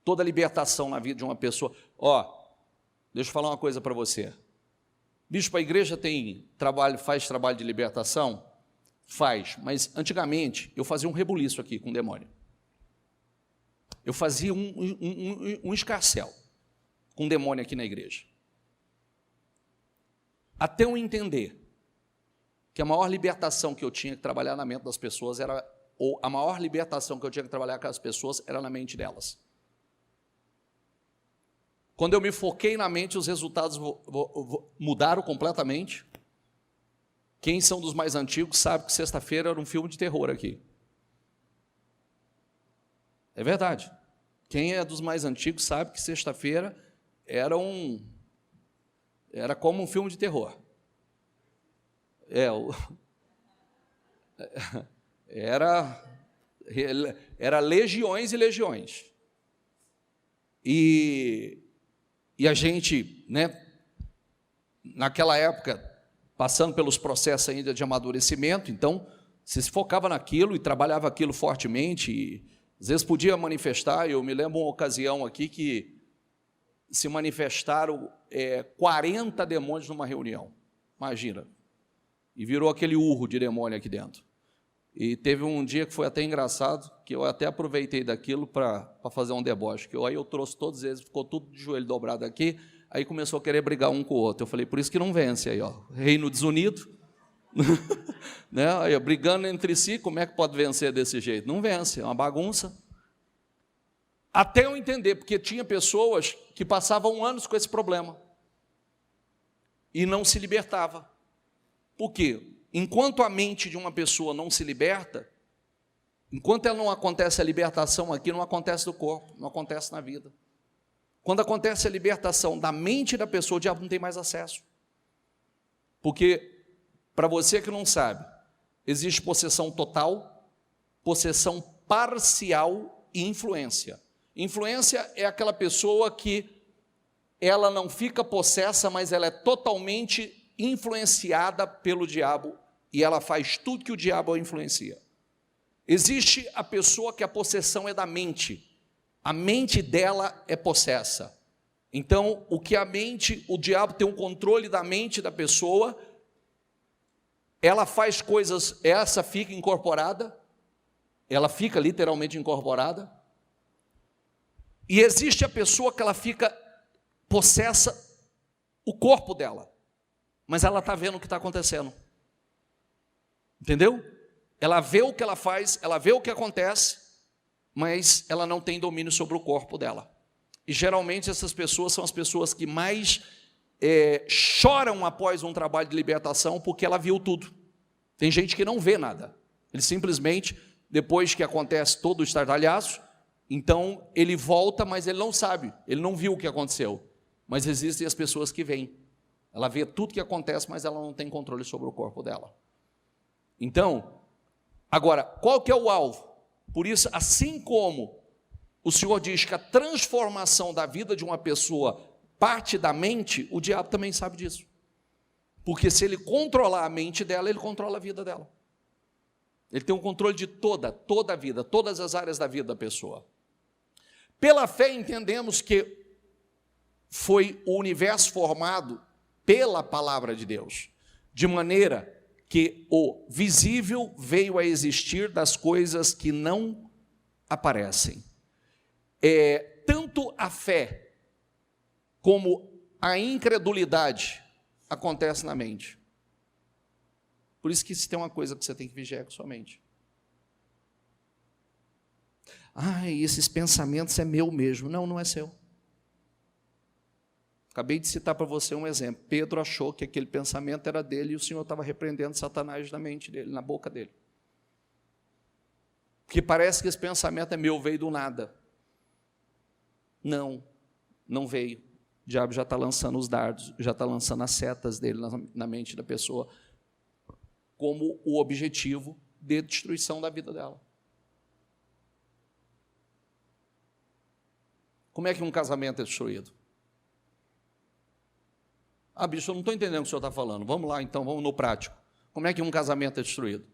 Toda libertação na vida de uma pessoa. Deixa eu falar uma coisa para você. Bispo, a igreja faz trabalho de libertação? Faz, mas antigamente eu fazia um rebuliço aqui com o demônio. Eu fazia um escarcéu com o demônio aqui na igreja. Até eu entender que a maior libertação que eu tinha que trabalhar na mente das pessoas a maior libertação que eu tinha que trabalhar com as pessoas era na mente delas. Quando eu me foquei na mente, os resultados mudaram completamente. Quem são dos mais antigos sabe que sexta-feira era um filme de terror aqui. É verdade. Quem é dos mais antigos sabe que sexta-feira era como um filme de terror. Era legiões e legiões. E a gente, naquela época, passando pelos processos ainda de amadurecimento, então, se focava naquilo e trabalhava aquilo fortemente, e às vezes podia manifestar. Eu me lembro uma ocasião aqui que se manifestaram 40 demônios numa reunião, imagina, e virou aquele urro de demônio aqui dentro. E teve um dia que foi até engraçado, que eu até aproveitei daquilo para fazer um deboche, aí eu trouxe todos eles, ficou tudo de joelho dobrado aqui, aí começou a querer brigar um com o outro. Eu falei, por isso que não vence aí, reino desunido, aí, brigando entre si, como é que pode vencer desse jeito? Não vence, é uma bagunça. Até eu entender, porque tinha pessoas que passavam anos com esse problema e não se libertava. Por quê? Enquanto a mente de uma pessoa não se liberta, enquanto ela não acontece a libertação aqui, não acontece do corpo, não acontece na vida. Quando acontece a libertação da mente da pessoa, o diabo não tem mais acesso. Porque, para você que não sabe, existe possessão total, possessão parcial e influência. Influência é aquela pessoa que ela não fica possessa, mas ela é totalmente influenciada pelo diabo e ela faz tudo que o diabo a influencia. Existe a pessoa que a possessão é da mente. A mente dela é possessa. Então, o diabo tem um controle da mente da pessoa, ela faz coisas, essa fica incorporada, ela fica literalmente incorporada, e existe a pessoa que ela fica possessa, o corpo dela, mas ela está vendo o que está acontecendo, entendeu? Ela vê o que ela faz, ela vê o que acontece, mas ela não tem domínio sobre o corpo dela. E geralmente essas pessoas são as pessoas que mais choram após um trabalho de libertação, porque ela viu tudo. Tem gente que não vê nada, ele simplesmente, depois que acontece todo o estardalhaço, então ele volta, mas ele não sabe, ele não viu o que aconteceu. Mas existem as pessoas que veem, ela vê tudo que acontece, mas ela não tem controle sobre o corpo dela. Então, Agora, qual que é o alvo? Por isso, assim como o Senhor diz que a transformação da vida de uma pessoa parte da mente, o diabo também sabe disso. Porque se ele controlar a mente dela, ele controla a vida dela. Ele tem um controle de toda a vida, todas as áreas da vida da pessoa. Pela fé entendemos que foi o universo formado pela palavra de Deus, de maneira que o visível veio a existir das coisas que não aparecem. Tanto a fé como a incredulidade acontece na mente. Por isso que se tem uma coisa que você tem que vigiar com sua mente. Esses pensamentos é meu mesmo. Não, não é seu. Acabei de citar para você um exemplo. Pedro achou que aquele pensamento era dele e o Senhor estava repreendendo Satanás na mente dele, na boca dele. Porque parece que esse pensamento é meu, veio do nada. Não, não veio. O diabo já está lançando os dardos, já está lançando as setas dele na mente da pessoa, como o objetivo de destruição da vida dela. Como é que um casamento é destruído? Bicho, eu não estou entendendo o que o senhor está falando. Vamos lá, então, vamos no prático. Como é que um casamento é destruído?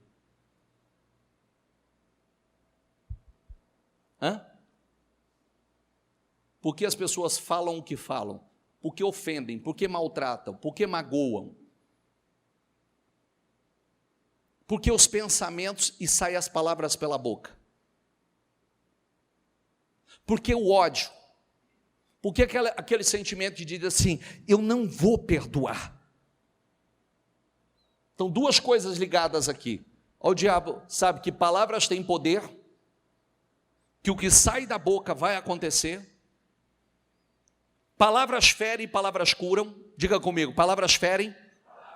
Por que as pessoas falam o que falam? Por que ofendem? Por que maltratam? Por que magoam? Por que os pensamentos e saem as palavras pela boca? Por que o ódio? Por que aquele sentimento que diz assim, eu não vou perdoar? Então, duas coisas ligadas aqui. O diabo sabe que palavras têm poder, que o que sai da boca vai acontecer. Palavras ferem e palavras curam. Diga comigo, palavras ferem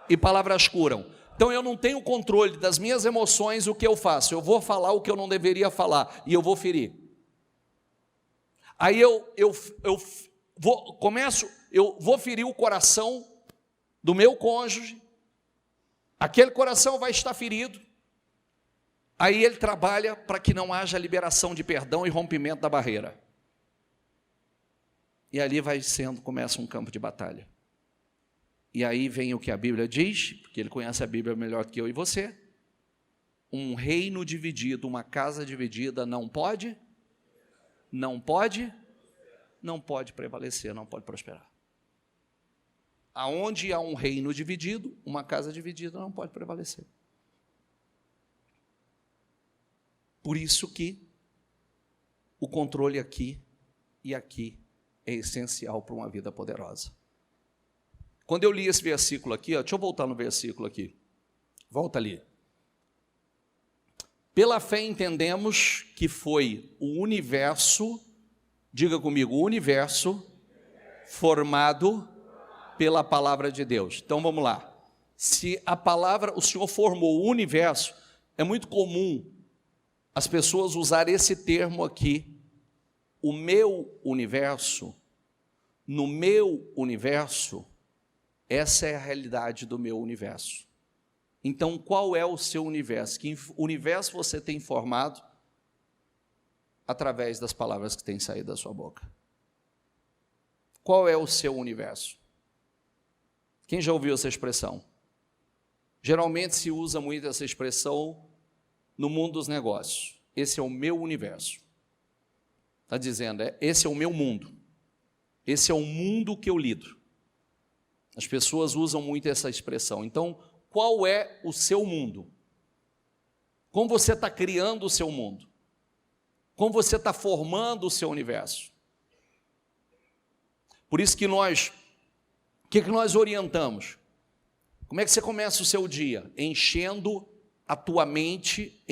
e palavras curam. Então eu não tenho controle das minhas emoções, o que eu faço? Eu vou falar o que eu não deveria falar e eu vou ferir. Aí eu vou ferir o coração do meu cônjuge, aquele coração vai estar ferido, aí ele trabalha para que não haja liberação de perdão e rompimento da barreira. E ali começa um campo de batalha. E aí vem o que a Bíblia diz, porque ele conhece a Bíblia melhor que eu e você. Um reino dividido, uma casa dividida não pode prevalecer, não pode prosperar. Aonde há um reino dividido, uma casa dividida não pode prevalecer. Por isso que o controle aqui e aqui é essencial para uma vida poderosa. Quando eu li esse versículo aqui, deixa eu voltar no versículo aqui. Volta ali. Pela fé entendemos que foi o universo, diga comigo, o universo formado pela palavra de Deus. Então vamos lá. Se a palavra, o Senhor formou o universo, é muito comum as pessoas usarem esse termo aqui, o meu universo, no meu universo, essa é a realidade do meu universo. Então, qual é o seu universo? Que universo você tem formado através das palavras que têm saído da sua boca? Qual é o seu universo? Quem já ouviu essa expressão? Geralmente se usa muito essa expressão no mundo dos negócios. Esse é o meu universo. Está dizendo, esse é o meu mundo. Esse é o mundo que eu lido. As pessoas usam muito essa expressão. Então, qual é o seu mundo? Como você está criando o seu mundo? Como você está formando o seu universo? Por isso que o que nós orientamos? Como é que você começa o seu dia? Enchendo a tua mente,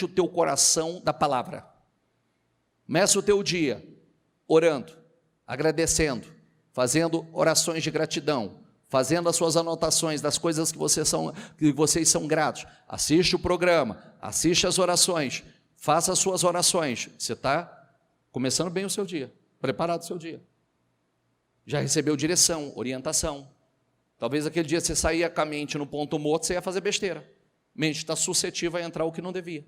o teu coração da palavra. Começa o teu dia orando, agradecendo, fazendo orações de gratidão, fazendo as suas anotações das coisas que vocês são gratos. Assiste o programa, assiste as orações, faça as suas orações. Você está começando bem o seu dia, preparado o seu dia. Já recebeu direção, orientação. Talvez aquele dia você saía com a mente no ponto morto, você ia fazer besteira. mente está suscetível a entrar o que não devia.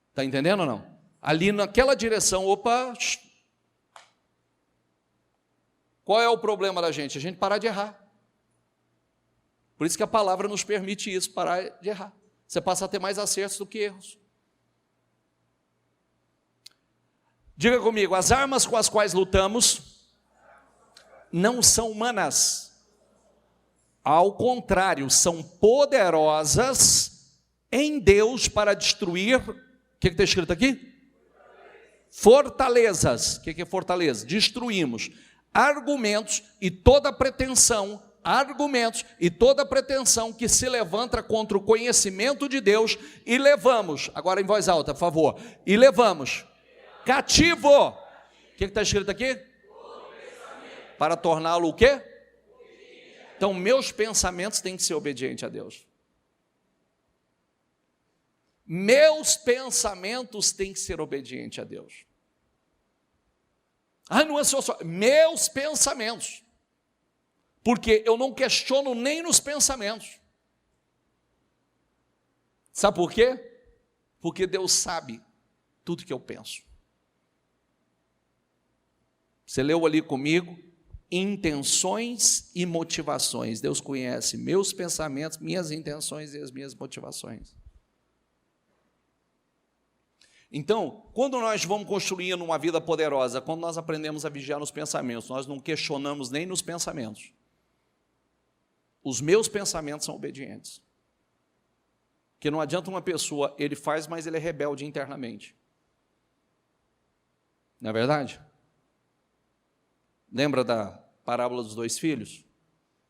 Está entendendo ou não? Ali naquela direção, opa, qual é o problema da gente? A gente parar de errar. Por isso que a palavra nos permite isso, parar de errar. Você passa a ter mais acertos do que erros. Diga comigo, as armas com as quais lutamos não são humanas. Ao contrário, são poderosas em Deus para destruir, o que está escrito aqui? Fortalezas. O que é fortaleza? Destruímos argumentos e toda pretensão que se levanta contra o conhecimento de Deus e levamos, agora em voz alta, por favor, e levamos cativo, o que está escrito aqui? Para torná-lo o quê? Então meus pensamentos têm que ser obedientes a Deus. Meus pensamentos têm que ser obedientes a Deus. Não é só meus pensamentos. Porque eu não questiono nem nos pensamentos. Sabe por quê? Porque Deus sabe tudo que eu penso. Você leu ali comigo, intenções e motivações. Deus conhece meus pensamentos, minhas intenções e as minhas motivações. Então, quando nós vamos construindo uma vida poderosa, quando nós aprendemos a vigiar nos pensamentos, nós não questionamos nem nos pensamentos. Os meus pensamentos são obedientes. Porque não adianta uma pessoa, ele faz, mas ele é rebelde internamente. Não é verdade? Lembra da parábola dos 2 filhos?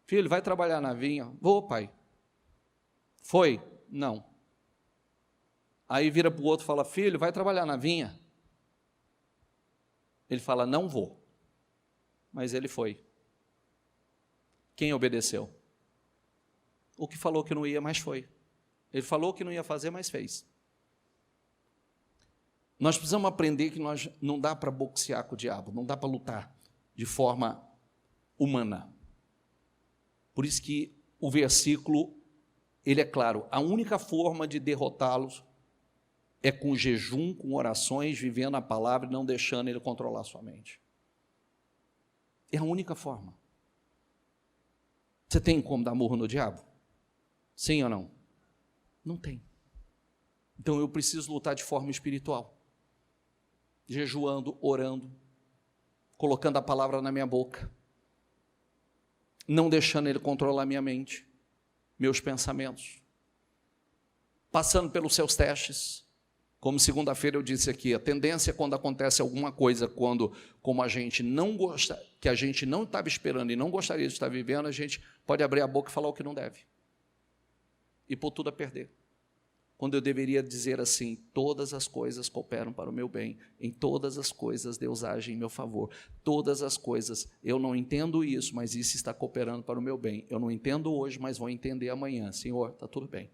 Filho, vai trabalhar na vinha. Vou, pai. Foi? Não. Aí vira para o outro e fala, filho, vai trabalhar na vinha. Ele fala, não vou. Mas ele foi. Quem obedeceu? O que falou que não ia, mas foi. Ele falou que não ia fazer, mas fez. Nós precisamos aprender que não dá para boxear com o diabo, não dá para lutar de forma humana. Por isso que o versículo, ele é claro, a única forma de derrotá-los é com jejum, com orações, vivendo a palavra e não deixando ele controlar a sua mente. É a única forma. Você tem como dar murro no diabo? Sim ou não? Não tem. Então eu preciso lutar de forma espiritual. Jejuando, orando, colocando a palavra na minha boca, não deixando ele controlar minha mente, meus pensamentos, passando pelos seus testes. Como segunda-feira eu disse aqui, a tendência quando acontece alguma coisa, como a gente não gosta, que a gente não estava esperando e não gostaria de estar vivendo, a gente pode abrir a boca e falar o que não deve. E pôr tudo a perder. Quando eu deveria dizer assim, todas as coisas cooperam para o meu bem, em todas as coisas Deus age em meu favor, todas as coisas, eu não entendo isso, mas isso está cooperando para o meu bem, eu não entendo hoje, mas vou entender amanhã, Senhor, está tudo bem.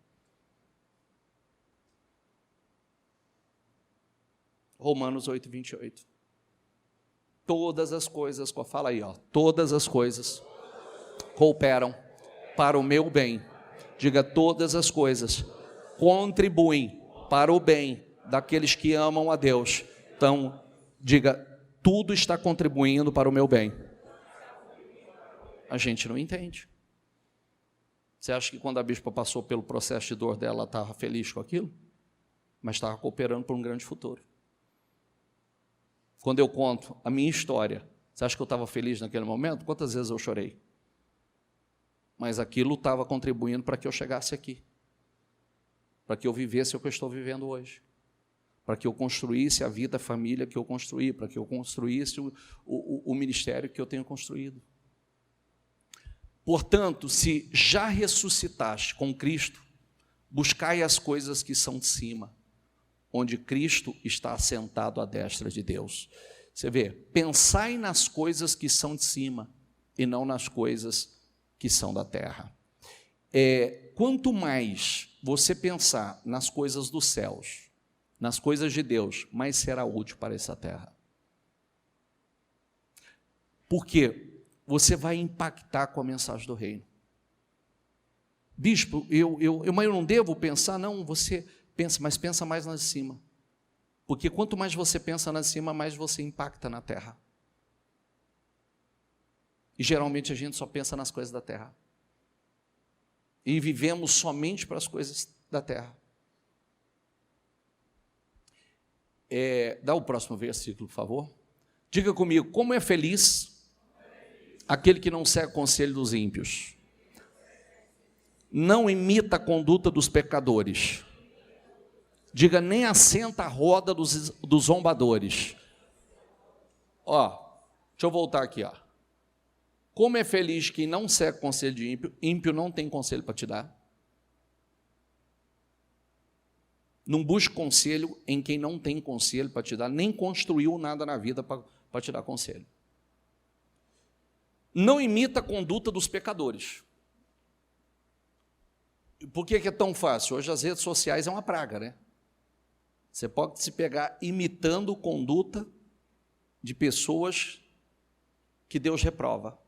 Romanos 8, 28. Todas as coisas, fala aí, todas as coisas cooperam para o meu bem. Diga, todas as coisas contribuem para o bem daqueles que amam a Deus. Então, diga, tudo está contribuindo para o meu bem. A gente não entende. Você acha que quando a bispa passou pelo processo de dor dela, ela estava feliz com aquilo? Mas estava cooperando para um grande futuro. Quando eu conto a minha história, você acha que eu estava feliz naquele momento? Quantas vezes eu chorei? Mas aquilo estava contribuindo para que eu chegasse aqui, para que eu vivesse o que eu estou vivendo hoje, para que eu construísse a vida, a família que eu construí, para que eu construísse o ministério que eu tenho construído. Portanto, se já ressuscitaste com Cristo, buscai as coisas que são de cima, onde Cristo está assentado à destra de Deus. Você vê, pensai nas coisas que são de cima e não nas coisas que são da terra. Quanto mais você pensar nas coisas dos céus, nas coisas de Deus, mais será útil para essa terra. Porque você vai impactar com a mensagem do reino. Bispo, mas eu não devo pensar? Não, você pensa, mas pensa mais lá de cima. Porque quanto mais você pensa lá de cima, mais você impacta na terra. E geralmente a gente só pensa nas coisas da terra. E vivemos somente para as coisas da terra. Dá o próximo versículo, por favor. Diga comigo, como é feliz aquele que não segue o conselho dos ímpios, não imita a conduta dos pecadores, diga, nem assenta a roda dos zombadores. Deixa eu voltar aqui, Como é feliz quem não segue o conselho de ímpio, ímpio não tem conselho para te dar. Não busque conselho em quem não tem conselho para te dar, nem construiu nada na vida para te dar conselho. Não imita a conduta dos pecadores. Por que é tão fácil? Hoje as redes sociais é uma praga, né? Você pode se pegar imitando conduta de pessoas que Deus reprova.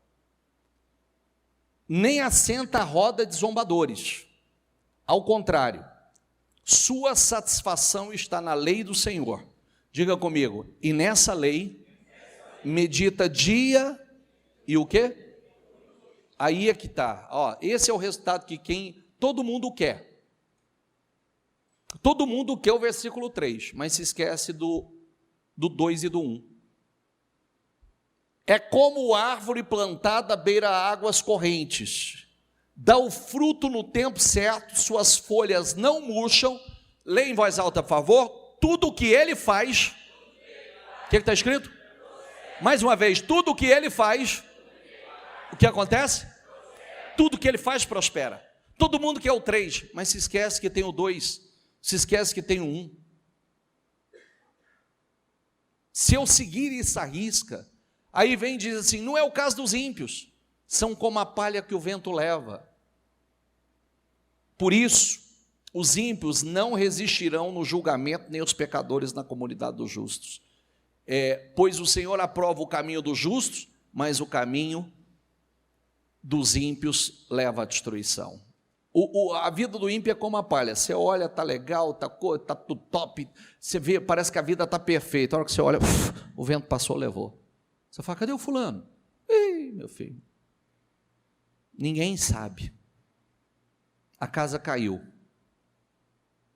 Nem assenta a roda de zombadores. Ao contrário, sua satisfação está na lei do Senhor. Diga comigo, e nessa lei medita dia e o quê? Aí é que está. Esse é o resultado que todo mundo quer. Todo mundo quer o versículo 3, mas se esquece do 2 e do 1. É como árvore plantada à beira águas correntes, dá o fruto no tempo certo, suas folhas não murcham. Leia em voz alta, por favor. Tudo o que ele faz, o que está escrito? Mais uma vez, tudo o que ele faz, o que acontece? Tudo que ele faz prospera. Todo mundo quer o 3, mas se esquece que tem o 2, se esquece que tem o 1. Se eu seguir essa risca, aí vem e diz assim, não é o caso dos ímpios, são como a palha que o vento leva. Por isso, os ímpios não resistirão no julgamento, nem os pecadores na comunidade dos justos. Pois o Senhor aprova o caminho dos justos, mas o caminho dos ímpios leva à destruição. A vida do ímpio é como a palha. Você olha, está legal, está tudo top, você vê, parece que a vida está perfeita. A hora que você olha, o vento passou, levou. Você fala, cadê o fulano? Ei, meu filho, ninguém sabe. A casa caiu.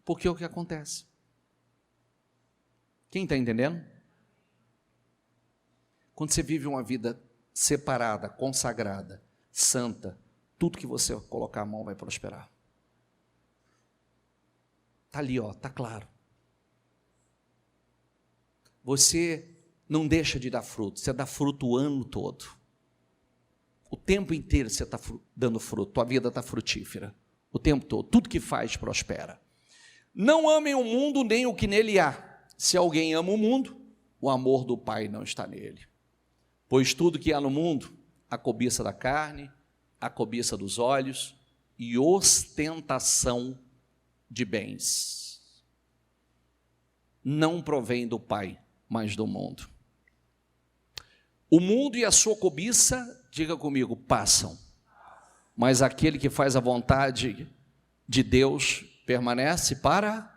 Porque é o que acontece. Quem está entendendo? Quando você vive uma vida separada, consagrada, santa, tudo que você colocar a mão vai prosperar. Está ali, está claro. Você não deixa de dar fruto, você dá fruto o ano todo. O tempo inteiro você está dando fruto, tua vida está frutífera. O tempo todo, tudo que faz prospera. Não amem o mundo nem o que nele há. Se alguém ama o mundo, o amor do Pai não está nele. Pois tudo que há no mundo, a cobiça da carne, a cobiça dos olhos e ostentação de bens, não provém do Pai, mas do mundo. O mundo e a sua cobiça, diga comigo, passam, mas aquele que faz a vontade de Deus permanece para...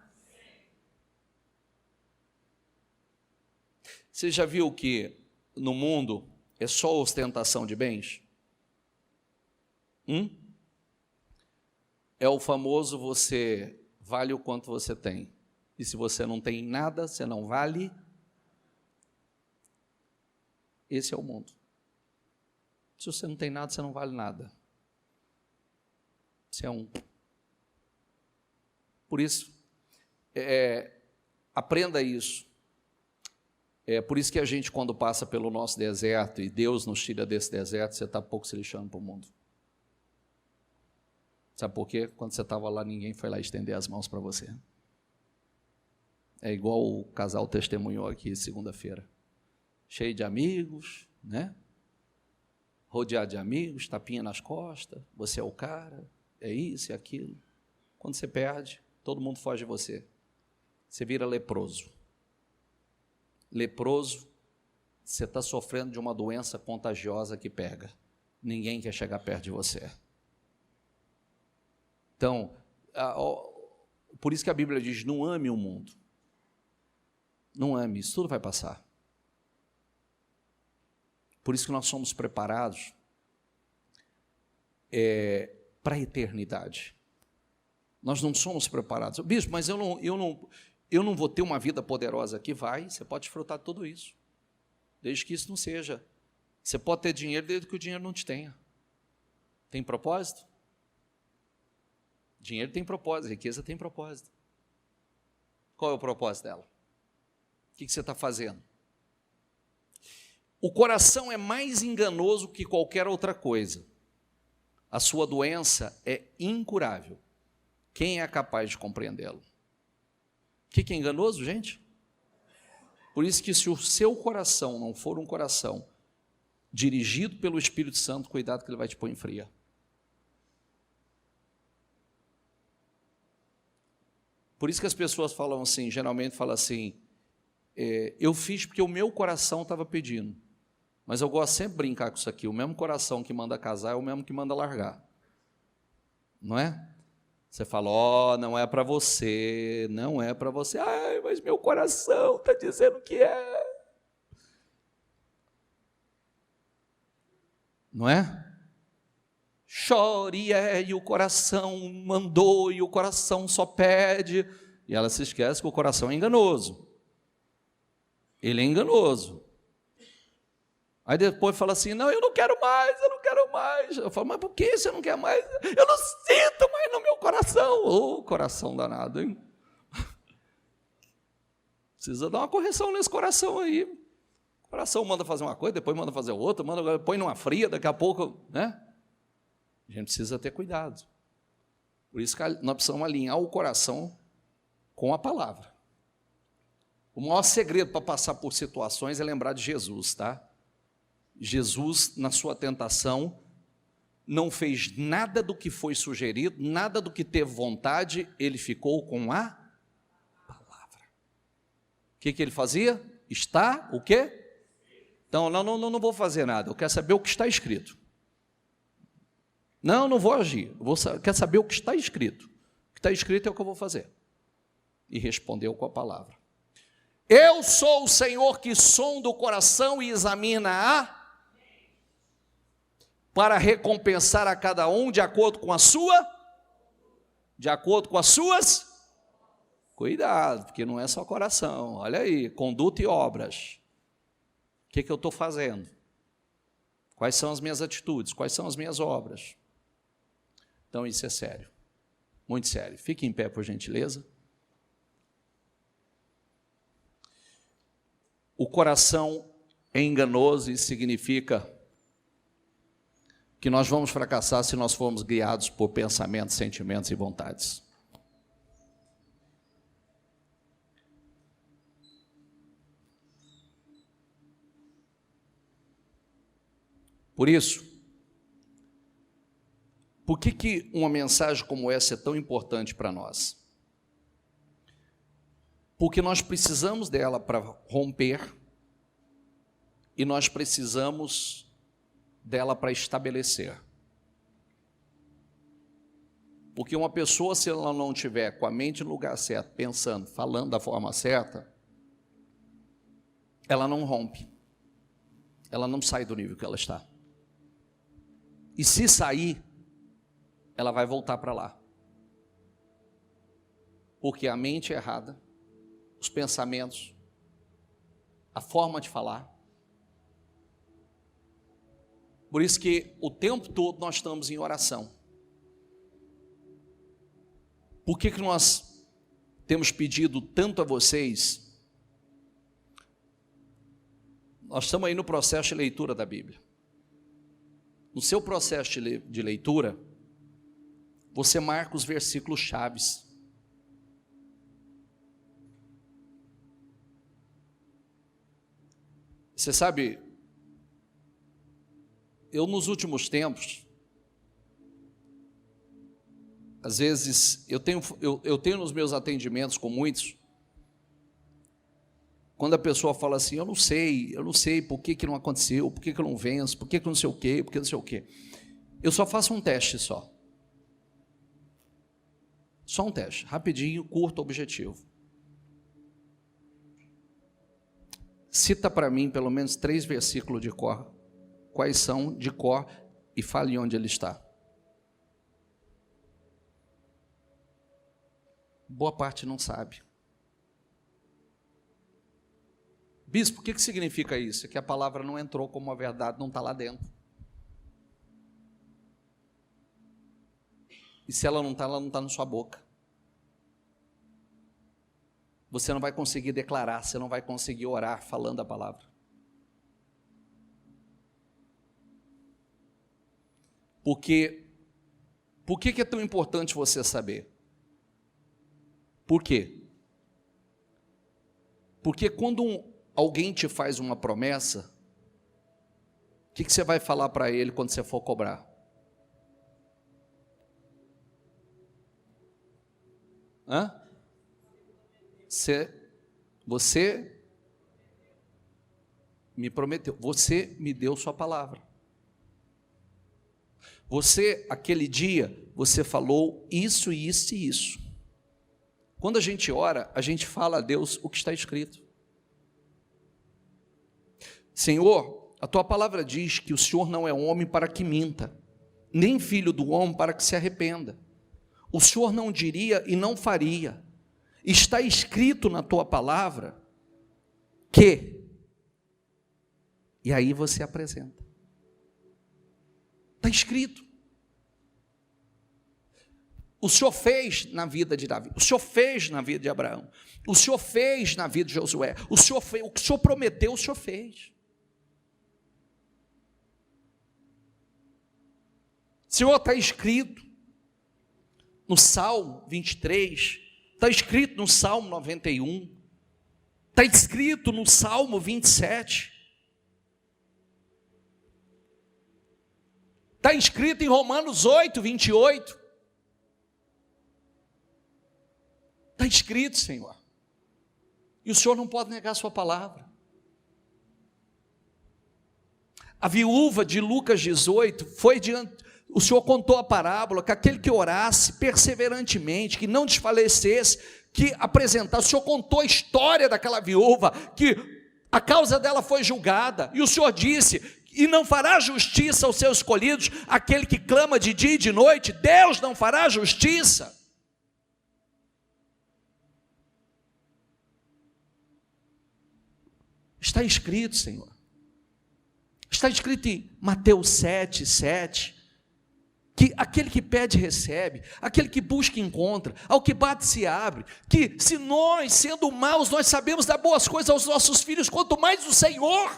Você já viu que no mundo é só ostentação de bens? É o famoso você vale o quanto você tem. E se você não tem nada, você não vale. Esse é o mundo. Se você não tem nada, você não vale nada. Você é um. Por isso, aprenda isso. É por isso que a gente, quando passa pelo nosso deserto, e Deus nos tira desse deserto, você está pouco se lixando para o mundo. Sabe por quê? Quando você estava lá, ninguém foi lá estender as mãos para você. É igual o casal testemunhou aqui segunda-feira. Cheio de amigos, né? Rodeado de amigos, tapinha nas costas, você é o cara, é isso e aquilo. Quando você perde, todo mundo foge de você. Você vira leproso. Leproso, você está sofrendo de uma doença contagiosa que pega. Ninguém quer chegar perto de você. Então, por isso que a Bíblia diz, não ame o mundo. Não ame, isso tudo vai passar. Por isso que nós somos preparados para a eternidade. Nós não somos preparados. Bispo, mas eu não vou ter uma vida poderosa aqui. Vai, você pode desfrutar de tudo isso. Desde que isso não seja. Você pode ter dinheiro desde que o dinheiro não te tenha. Tem propósito? Dinheiro tem propósito, riqueza tem propósito. Qual é o propósito dela? O que você está fazendo? O coração é mais enganoso que qualquer outra coisa. A sua doença é incurável. Quem é capaz de compreendê-lo? O que é enganoso, gente? Por isso que se o seu coração não for um coração dirigido pelo Espírito Santo, cuidado que ele vai te pôr em fria. Por isso que as pessoas falam assim, geralmente falam assim, eu fiz porque o meu coração estava pedindo. Mas eu gosto sempre de brincar com isso aqui, o mesmo coração que manda casar é o mesmo que manda largar. Não é? Você fala, não é para você, não é para você. Ai, mas meu coração está dizendo que é. Não é? Chore, e o coração mandou, e o coração só pede. E ela se esquece que o coração é enganoso. Ele é enganoso. Aí depois fala assim, não, eu não quero mais, eu não quero mais. Eu falo, mas por que você não quer mais? Eu não sinto mais no meu coração. Ô, coração danado, hein? Precisa dar uma correção nesse coração aí. O coração manda fazer uma coisa, depois manda fazer outra, põe numa fria, daqui a pouco, né? A gente precisa ter cuidado. Por isso que nós precisamos alinhar o coração com a palavra. O maior segredo para passar por situações é lembrar de Jesus, tá? Jesus, na sua tentação, não fez nada do que foi sugerido, nada do que teve vontade, ele ficou com a palavra. O que ele fazia? Está o quê? Então, não vou fazer nada, eu quero saber o que está escrito. Não vou agir, quero saber o que está escrito. O que está escrito é o que eu vou fazer. E respondeu com a palavra. Eu sou o Senhor que sonda o coração e examina para recompensar a cada um de acordo com as suas. Cuidado, porque não é só coração. Olha aí, conduta e obras. O que eu estou fazendo? Quais são as minhas atitudes? Quais são as minhas obras? Então isso é sério, muito sério. Fique em pé, por gentileza. O coração é enganoso e significa que nós vamos fracassar se nós formos guiados por pensamentos, sentimentos e vontades. Por isso, por que uma mensagem como essa é tão importante para nós? Porque nós precisamos dela para romper e nós precisamos dela para estabelecer. Porque uma pessoa, se ela não tiver com a mente no lugar certo, pensando, falando da forma certa, ela não rompe. Ela não sai do nível que ela está. E se sair, ela vai voltar para lá. Porque a mente é errada, os pensamentos, a forma de falar. Por isso que o tempo todo nós estamos em oração. Por que nós temos pedido tanto a vocês? Nós estamos aí no processo de leitura da Bíblia. No seu processo de leitura, você marca os versículos chaves. Você sabe, eu nos últimos tempos, às vezes, eu tenho nos meus atendimentos com muitos, quando a pessoa fala assim, eu não sei por que não aconteceu, por que eu não venço, por que não sei o quê, por que não sei o quê. Eu só faço um teste só. Só um teste, rapidinho, curto, objetivo. Cita para mim pelo menos 3 versículos de cor. Quais são de cor e fale onde ele está. Boa parte não sabe. Bispo, o que significa isso? É que a palavra não entrou como a verdade, não está lá dentro. E se ela não está na sua boca. Você não vai conseguir declarar, você não vai conseguir orar falando a palavra. Por que é tão importante você saber? Por quê? Porque quando alguém te faz uma promessa, o que você vai falar para ele quando você for cobrar? Você me prometeu, você me deu sua palavra. Você, aquele dia, você falou isso, isso e isso. Quando a gente ora, a gente fala a Deus o que está escrito. Senhor, a tua palavra diz que o Senhor não é homem para que minta, nem filho do homem para que se arrependa. O Senhor não diria e não faria. Está escrito na tua palavra que... E aí você apresenta. Está escrito. O Senhor fez na vida de Davi, o Senhor fez na vida de Abraão, o Senhor fez na vida de Josué, o Senhor fez, o que o Senhor prometeu, o Senhor fez. Senhor, está escrito no Salmo 23, está escrito no Salmo 91, está escrito no Salmo 27, está escrito em Romanos 8, 28, está escrito, Senhor, e o Senhor não pode negar a sua palavra. A viúva de Lucas 18 foi diante, o Senhor contou a parábola, que aquele que orasse perseverantemente, que não desfalecesse, que apresentasse, o Senhor contou a história daquela viúva, que a causa dela foi julgada, e o Senhor disse, e não fará justiça aos seus escolhidos, aquele que clama de dia e de noite, Deus não fará justiça. Está escrito, Senhor, está escrito em Mateus 7, 7, que aquele que pede recebe, aquele que busca encontra, ao que bate se abre, que se nós, sendo maus, nós sabemos dar boas coisas aos nossos filhos, quanto mais o Senhor.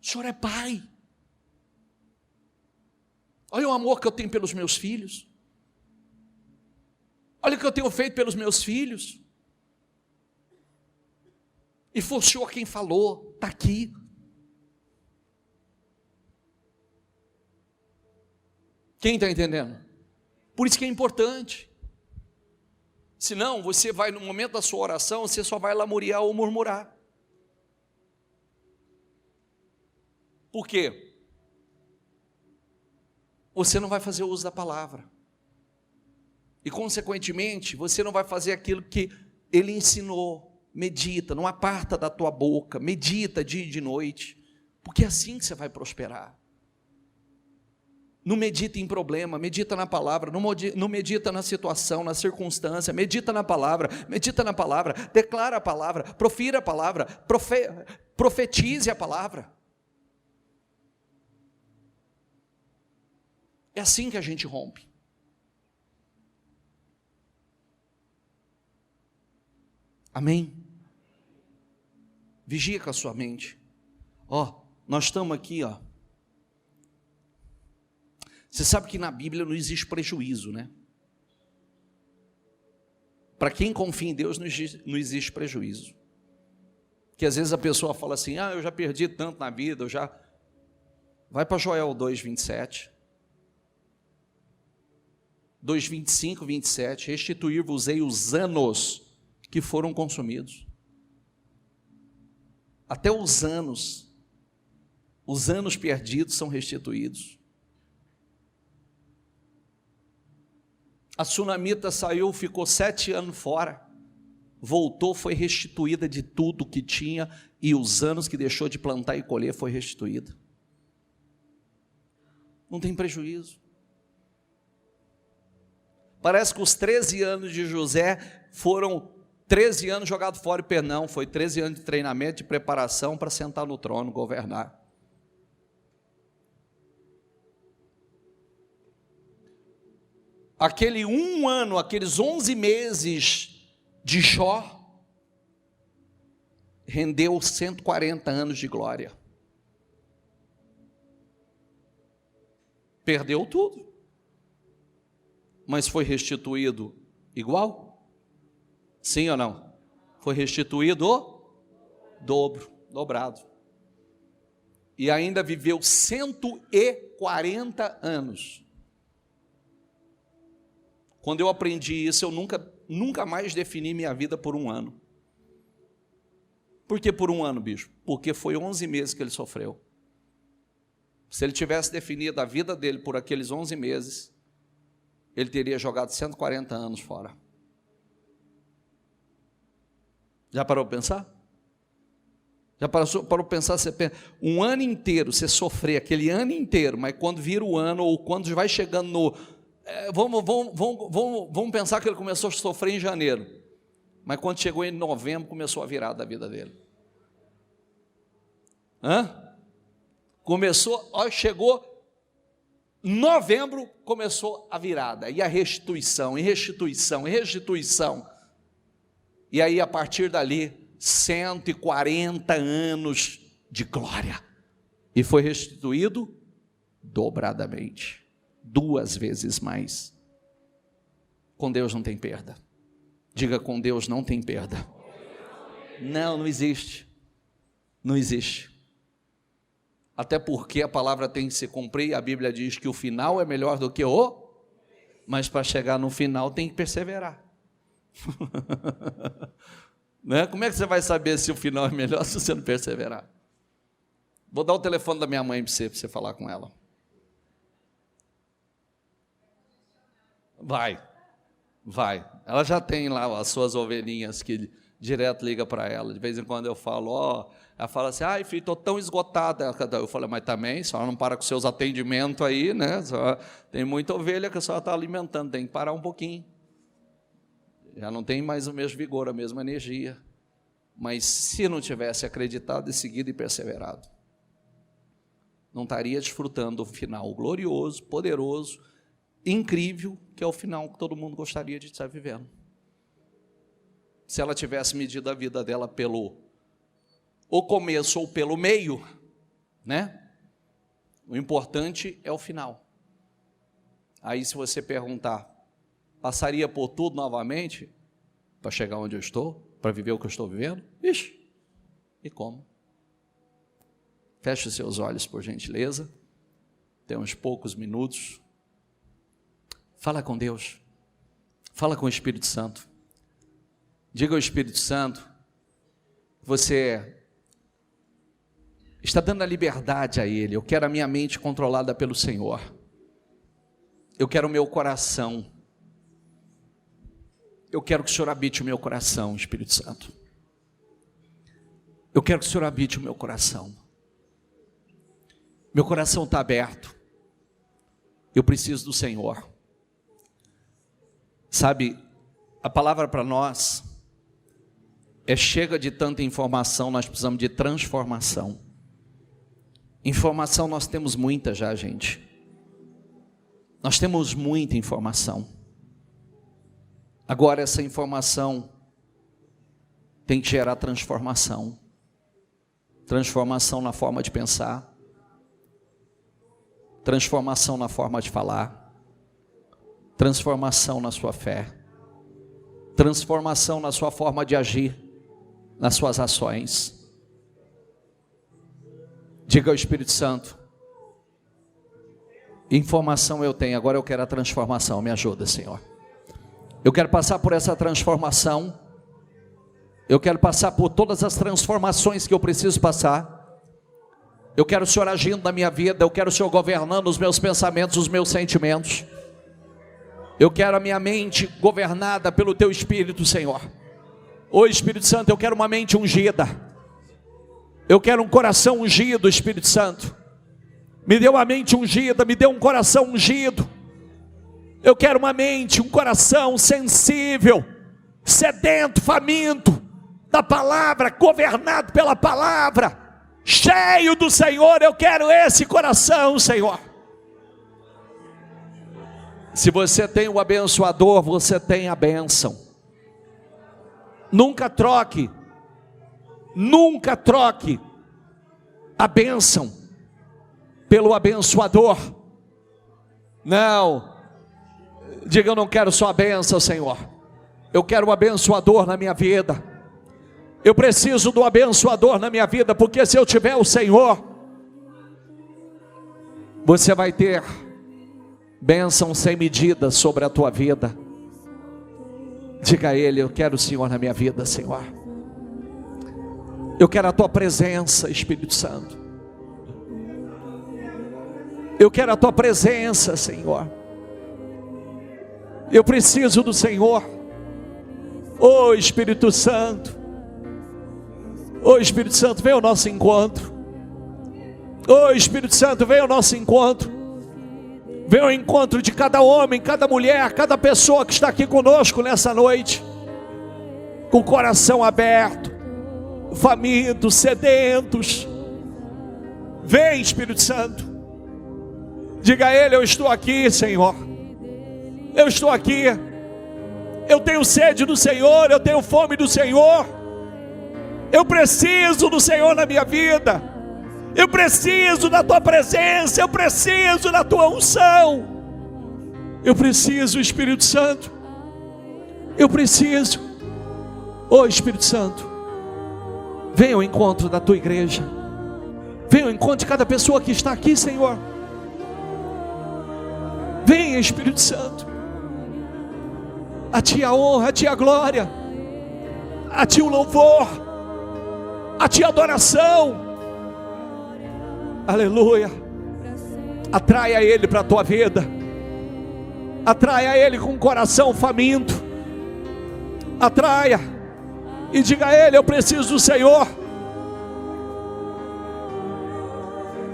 O Senhor é Pai. Olha o amor que eu tenho pelos meus filhos, olha o que eu tenho feito pelos meus filhos. E foi o Senhor quem falou, está aqui. Quem está entendendo? Por isso que é importante. Senão, você vai, no momento da sua oração, você só vai lamuriar ou murmurar. Por quê? Você não vai fazer uso da palavra. E, consequentemente, você não vai fazer aquilo que Ele ensinou. Medita, não aparta da tua boca, medita dia e de noite, porque é assim que você vai prosperar. Não medita em problema, medita na palavra, não medita na situação, na circunstância, medita na palavra, declara a palavra, profira a palavra, profetize a palavra. É assim que a gente rompe. Amém? Vigia com a sua mente. Nós estamos aqui, Você sabe que na Bíblia não existe prejuízo, né? Para quem confia em Deus não existe prejuízo. Que às vezes a pessoa fala assim, eu já perdi tanto na vida, Vai para Joel 2, 27. 2, 25, 27. Restituir-vos-ei os anos que foram consumidos. Até os anos. Os anos perdidos são restituídos. A sunamita saiu, ficou 7 anos fora, voltou, foi restituída de tudo que tinha, e os anos que deixou de plantar e colher foi restituída. Não tem prejuízo. Parece que os 13 anos de José foram 13 anos jogados fora, e não, foi 13 anos de treinamento, de preparação para sentar no trono, governar. Aquele 1 ano, aqueles 11 meses de Jó, rendeu 140 anos de glória. Perdeu tudo, mas foi restituído igual? Sim ou não? Foi restituído o dobro, dobrado. E ainda viveu 140 anos. Quando eu aprendi isso, eu nunca mais defini minha vida por 1 ano. Por que por 1 ano, bispo? Porque foi 11 meses que ele sofreu. Se ele tivesse definido a vida dele por aqueles 11 meses, ele teria jogado 140 anos fora. Já parou para pensar? Já parou para pensar? Você pensa, 1 ano inteiro, você sofrer aquele ano inteiro, mas quando vira o ano, ou quando vai chegando no... Vamos pensar que ele começou a sofrer em janeiro, mas quando chegou em novembro, começou a virar da vida dele. Chegou novembro, começou a virada, e a restituição, e restituição, e restituição. E aí, a partir dali, 140 anos de glória, e foi restituído dobradamente, 2 vezes mais. Com Deus não tem perda. Diga, com Deus não tem perda. Não existe. Não existe. Até porque a palavra tem que se cumprir, a Bíblia diz que o final é melhor do que o... Mas para chegar no final tem que perseverar. Né? Como é que você vai saber se o final é melhor se você não perseverar? Vou dar o telefone da minha mãe para você falar com ela. Vai. Ela já tem lá as suas ovelhinhas que direto liga para ela. De vez em quando eu falo, ela fala assim, ai filho, estou tão esgotada. Eu falo, mas também, a senhora não para com seus atendimentos aí, né? Tem muita ovelha que a senhora está alimentando, tem que parar um pouquinho. Já não tem mais o mesmo vigor, a mesma energia. Mas se não tivesse acreditado e seguido e perseverado, não estaria desfrutando do final glorioso, poderoso, incrível, que é o final que todo mundo gostaria de estar vivendo. Se ela tivesse medido a vida dela pelo o começo ou pelo meio, né? O importante é o final. Aí, se você perguntar, passaria por tudo novamente para chegar onde eu estou, para viver o que eu estou vivendo? Ixi, e como? Feche os seus olhos, por gentileza. Tem uns poucos minutos. Fala com Deus. Fala com o Espírito Santo. Diga ao Espírito Santo, você está dando a liberdade a Ele. Eu quero a minha mente controlada pelo Senhor. Eu quero o meu coração. Eu quero que o Senhor habite o meu coração, Espírito Santo. Eu quero que o Senhor habite o meu coração. Meu coração está aberto. Eu preciso do Senhor. Sabe, a palavra para nós chega de tanta informação, nós precisamos de transformação. Informação nós temos muita já, gente. Nós temos muita informação. Agora essa informação tem que gerar transformação. Transformação na forma de pensar. Transformação na forma de falar. Transformação na sua fé. Transformação na sua forma de agir, nas suas ações. Diga ao Espírito Santo, informação eu tenho, agora eu quero a transformação, me ajuda, Senhor. Eu quero passar por essa transformação, eu quero passar por todas as transformações que eu preciso passar. Eu quero o Senhor agindo na minha vida. Eu quero o Senhor governando os meus pensamentos, os meus sentimentos. Eu quero a minha mente governada pelo Teu Espírito, Senhor. Ô Espírito Santo, eu quero uma mente ungida. Eu quero um coração ungido, Espírito Santo. Me dê uma mente ungida, me dê um coração ungido. Eu quero uma mente, um coração sensível, sedento, faminto da palavra, governado pela palavra, cheio do Senhor. Eu quero esse coração, Senhor. Se você tem o abençoador, você tem a bênção. Nunca troque a bênção pelo abençoador. Não, diga: eu não quero só a bênção, Senhor. Eu quero o abençoador na minha vida. Eu preciso do abençoador na minha vida, porque se eu tiver o Senhor, você vai ter bênção sem medida sobre a tua vida. Diga a Ele: eu quero o Senhor na minha vida, Senhor. Eu quero a Tua presença, Espírito Santo. Eu quero a Tua presença, Senhor. Eu preciso do Senhor. Ô Espírito Santo, ô Espírito Santo, vem ao nosso encontro. Ô Espírito Santo, vem ao nosso encontro. Vem ao encontro de cada homem, cada mulher, cada pessoa que está aqui conosco nessa noite, com o coração aberto, famintos, sedentos. Vem, Espírito Santo. Diga a Ele: eu estou aqui, Senhor. Eu estou aqui. Eu tenho sede do Senhor, eu tenho fome do Senhor. Eu preciso do Senhor na minha vida. Eu preciso da Tua presença, eu preciso da Tua unção. Eu preciso, Espírito Santo. Eu preciso. Ô Espírito Santo, venha ao encontro da Tua igreja. Venha ao encontro de cada pessoa que está aqui, Senhor. Venha, Espírito Santo. A Ti a honra, a Ti a glória, a Ti o louvor, a Ti a adoração. Aleluia. Atraia Ele para a tua vida. Atraia Ele com o coração faminto. Atraia e diga a Ele: eu preciso do Senhor.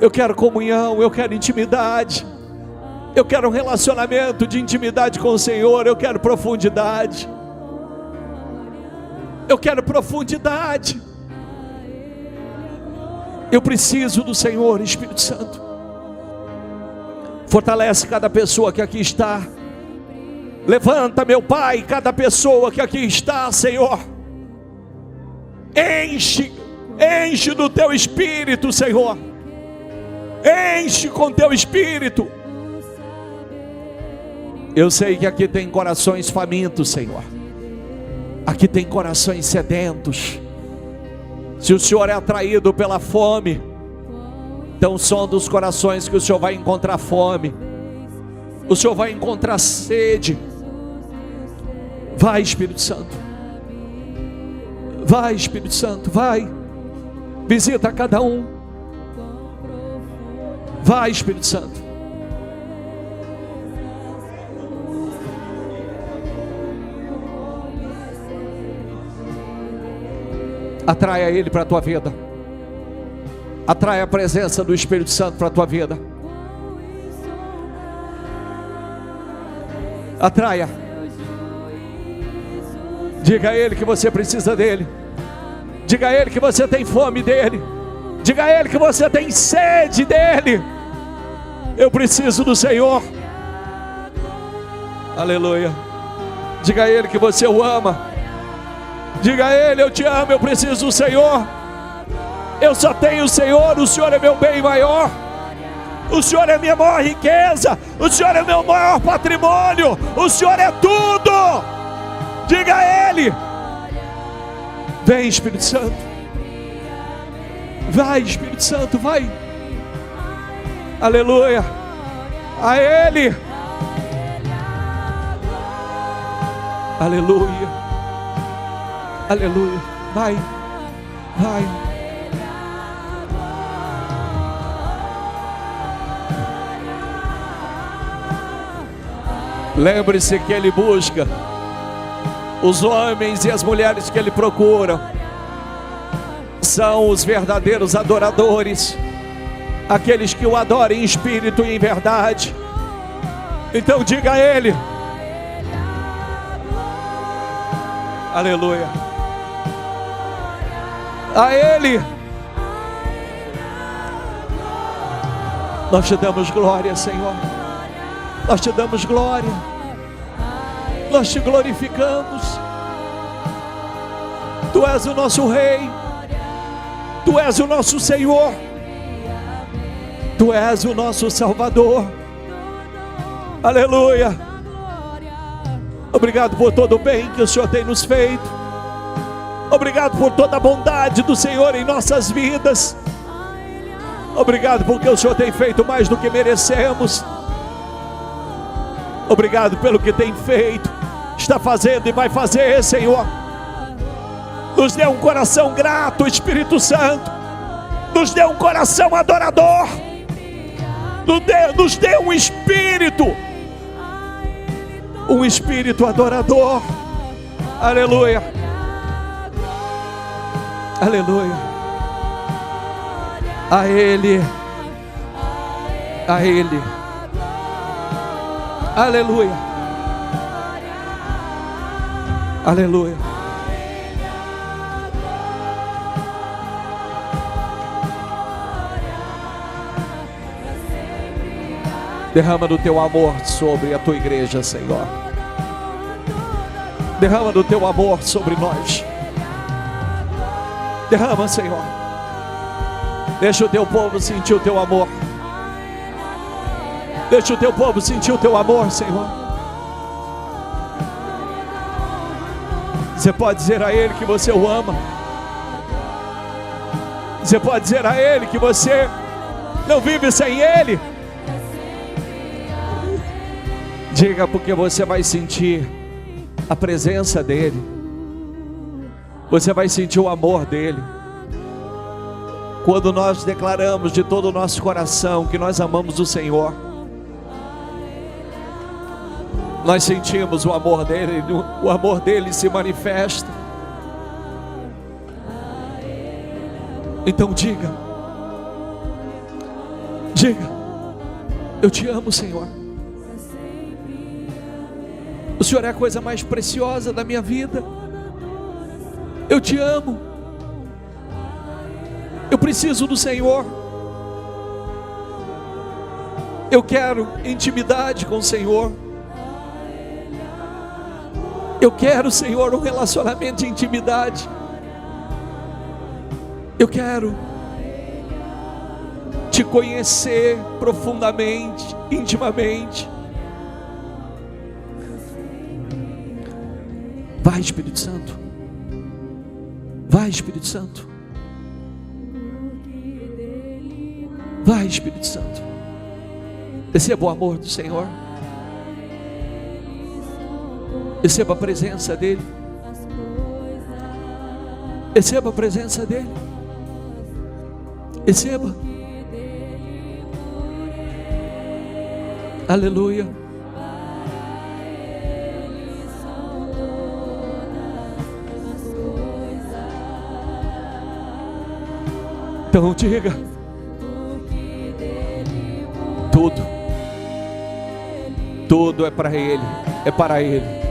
Eu quero comunhão, eu quero intimidade. Eu quero um relacionamento de intimidade com o Senhor. Eu quero profundidade. Eu quero profundidade. Eu preciso do Senhor, Espírito Santo. Fortalece cada pessoa que aqui está. Levanta, meu Pai, cada pessoa que aqui está, Senhor. Enche do Teu Espírito, Senhor. Enche com Teu Espírito. Eu sei que aqui tem corações famintos, Senhor. Aqui tem corações sedentos. Se o Senhor é atraído pela fome, então são dos corações que o Senhor vai encontrar fome. O Senhor vai encontrar sede. Vai, Espírito Santo. Vai, Espírito Santo, vai. Visita cada um. Vai, Espírito Santo. Atraia Ele para a tua vida. Atraia a presença do Espírito Santo para a tua vida. Atraia. Diga a Ele que você precisa dEle. Diga a Ele que você tem fome dEle. Diga a Ele que você tem sede dEle. Eu preciso do Senhor. Aleluia. Diga a Ele que você o ama. Diga a Ele: eu te amo, eu preciso do Senhor. Eu só tenho o Senhor, o Senhor é meu bem maior. O Senhor é minha maior riqueza. O Senhor é meu maior patrimônio. O Senhor é tudo. Diga a Ele: vem, Espírito Santo. Vai, Espírito Santo, vai. Aleluia. A Ele. Aleluia. Aleluia. Vai. Vai. Lembre-se que Ele busca os homens e as mulheres que Ele procura. São os verdadeiros adoradores, aqueles que o adoram em espírito e em verdade. Então diga a Ele: aleluia. A Ele nós te damos glória, Senhor. Nós te damos glória. Nós te glorificamos. Tu és o nosso Rei. Tu és o nosso Senhor. Tu és o nosso Salvador. Aleluia. Obrigado por todo o bem que o Senhor tem nos feito. Obrigado por toda a bondade do Senhor em nossas vidas. Obrigado porque o Senhor tem feito mais do que merecemos. Obrigado pelo que tem feito, está fazendo e vai fazer, Senhor. Nos dê um coração grato, Espírito Santo. Nos dê um coração adorador. Nos dê um espírito adorador. Aleluia. Aleluia. A Ele. A Ele. Aleluia. Aleluia. Derrama do teu amor sobre a tua igreja, Senhor. Derrama do teu amor sobre nós. Derrama, Senhor. Deixa o teu povo sentir o teu amor. Deixa o teu povo sentir o teu amor, Senhor. Você pode dizer a Ele que você o ama. Você pode dizer a Ele que você não vive sem Ele. Diga, porque você vai sentir a presença dEle. Você vai sentir o amor dEle. Quando nós declaramos de todo o nosso coração que nós amamos o Senhor, nós sentimos o amor dEle. O amor dEle se manifesta. Então diga: eu te amo, Senhor. O Senhor é a coisa mais preciosa da minha vida. Eu te amo. Eu preciso do Senhor. Eu quero intimidade com o Senhor. Eu quero, Senhor, um relacionamento de intimidade. Eu quero te conhecer profundamente, intimamente. Vai, Espírito Santo. Vai, Espírito Santo. Vai, Espírito Santo. Receba o amor do Senhor. Receba a presença dEle. Receba a presença dEle. Receba. Aleluia. Então diga: tudo é para Ele, é para Ele.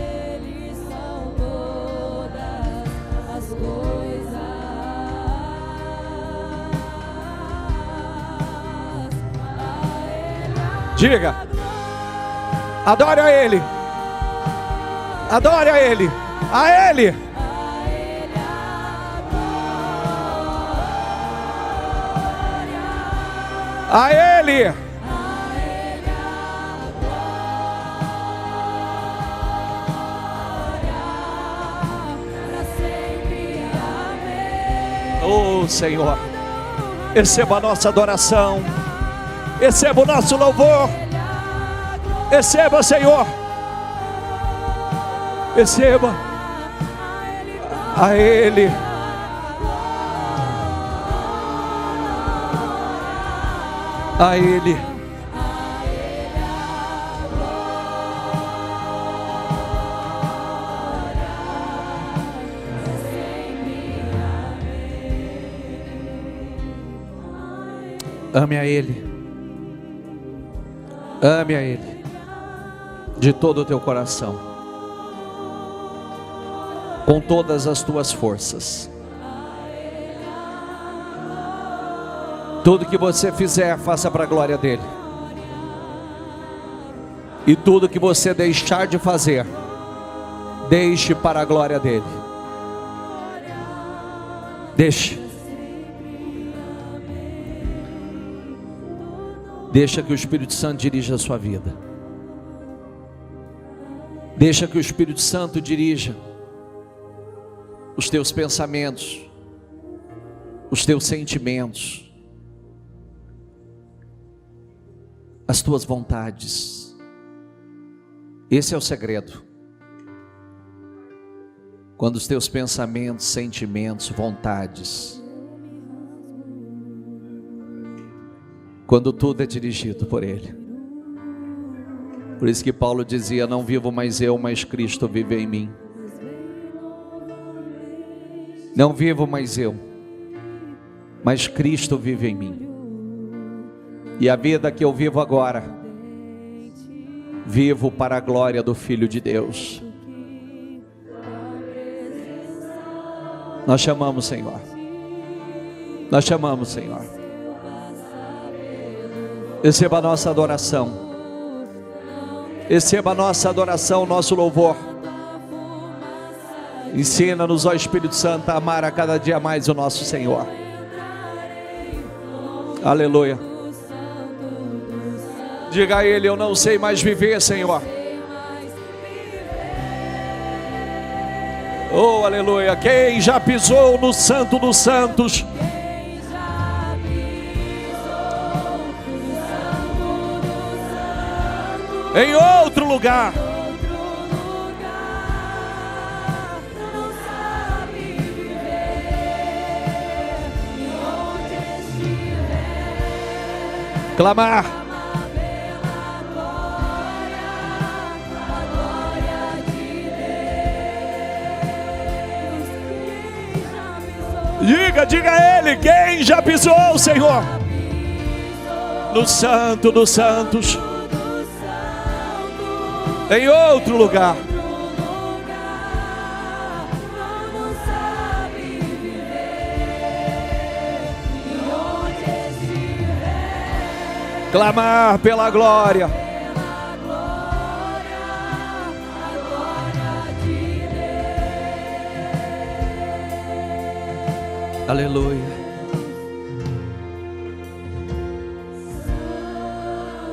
Diga: adore a Ele, adore a Ele, a Ele. A Ele. Oh, Senhor, receba a nossa adoração, receba o nosso louvor, receba, Senhor, receba. A Ele. A Ele. Ame a Ele. Ame a Ele de todo o teu coração, com todas as tuas forças. Tudo que você fizer, faça para a glória dele. E tudo que você deixar de fazer, deixe para a glória dele. Deixe. Deixa que o Espírito Santo dirija a sua vida. Deixa que o Espírito Santo dirija os teus pensamentos, os teus sentimentos, as tuas vontades. Esse é o segredo. Quando os teus pensamentos, sentimentos, vontades, quando tudo é dirigido por Ele. Por isso que Paulo dizia: não vivo mais eu, mas Cristo vive em mim. Não vivo mais eu, mas Cristo vive em mim. E a vida que eu vivo agora, vivo para a glória do Filho de Deus. Nós chamamos, Senhor. Nós chamamos, Senhor. Receba a nossa adoração. Receba a nossa adoração, nosso louvor. Ensina-nos, ó Espírito Santo, a amar a cada dia mais o nosso Senhor. Aleluia. Diga a Ele: eu não sei mais viver, Senhor. Oh, aleluia. Quem já pisou no Santo dos Santos? Em outro lugar. Clamar. Diga a Ele: quem já pisou, Senhor, no Santo dos Santos? Em outro lugar. Clamar pela glória. Aleluia.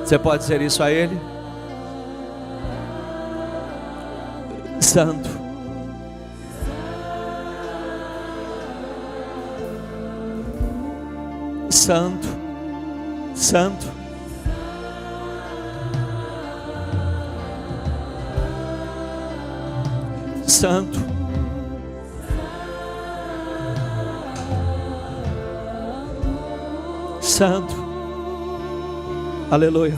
Você pode dizer isso a Ele? Santo. Santo. Santo. Santo. Santo. Aleluia.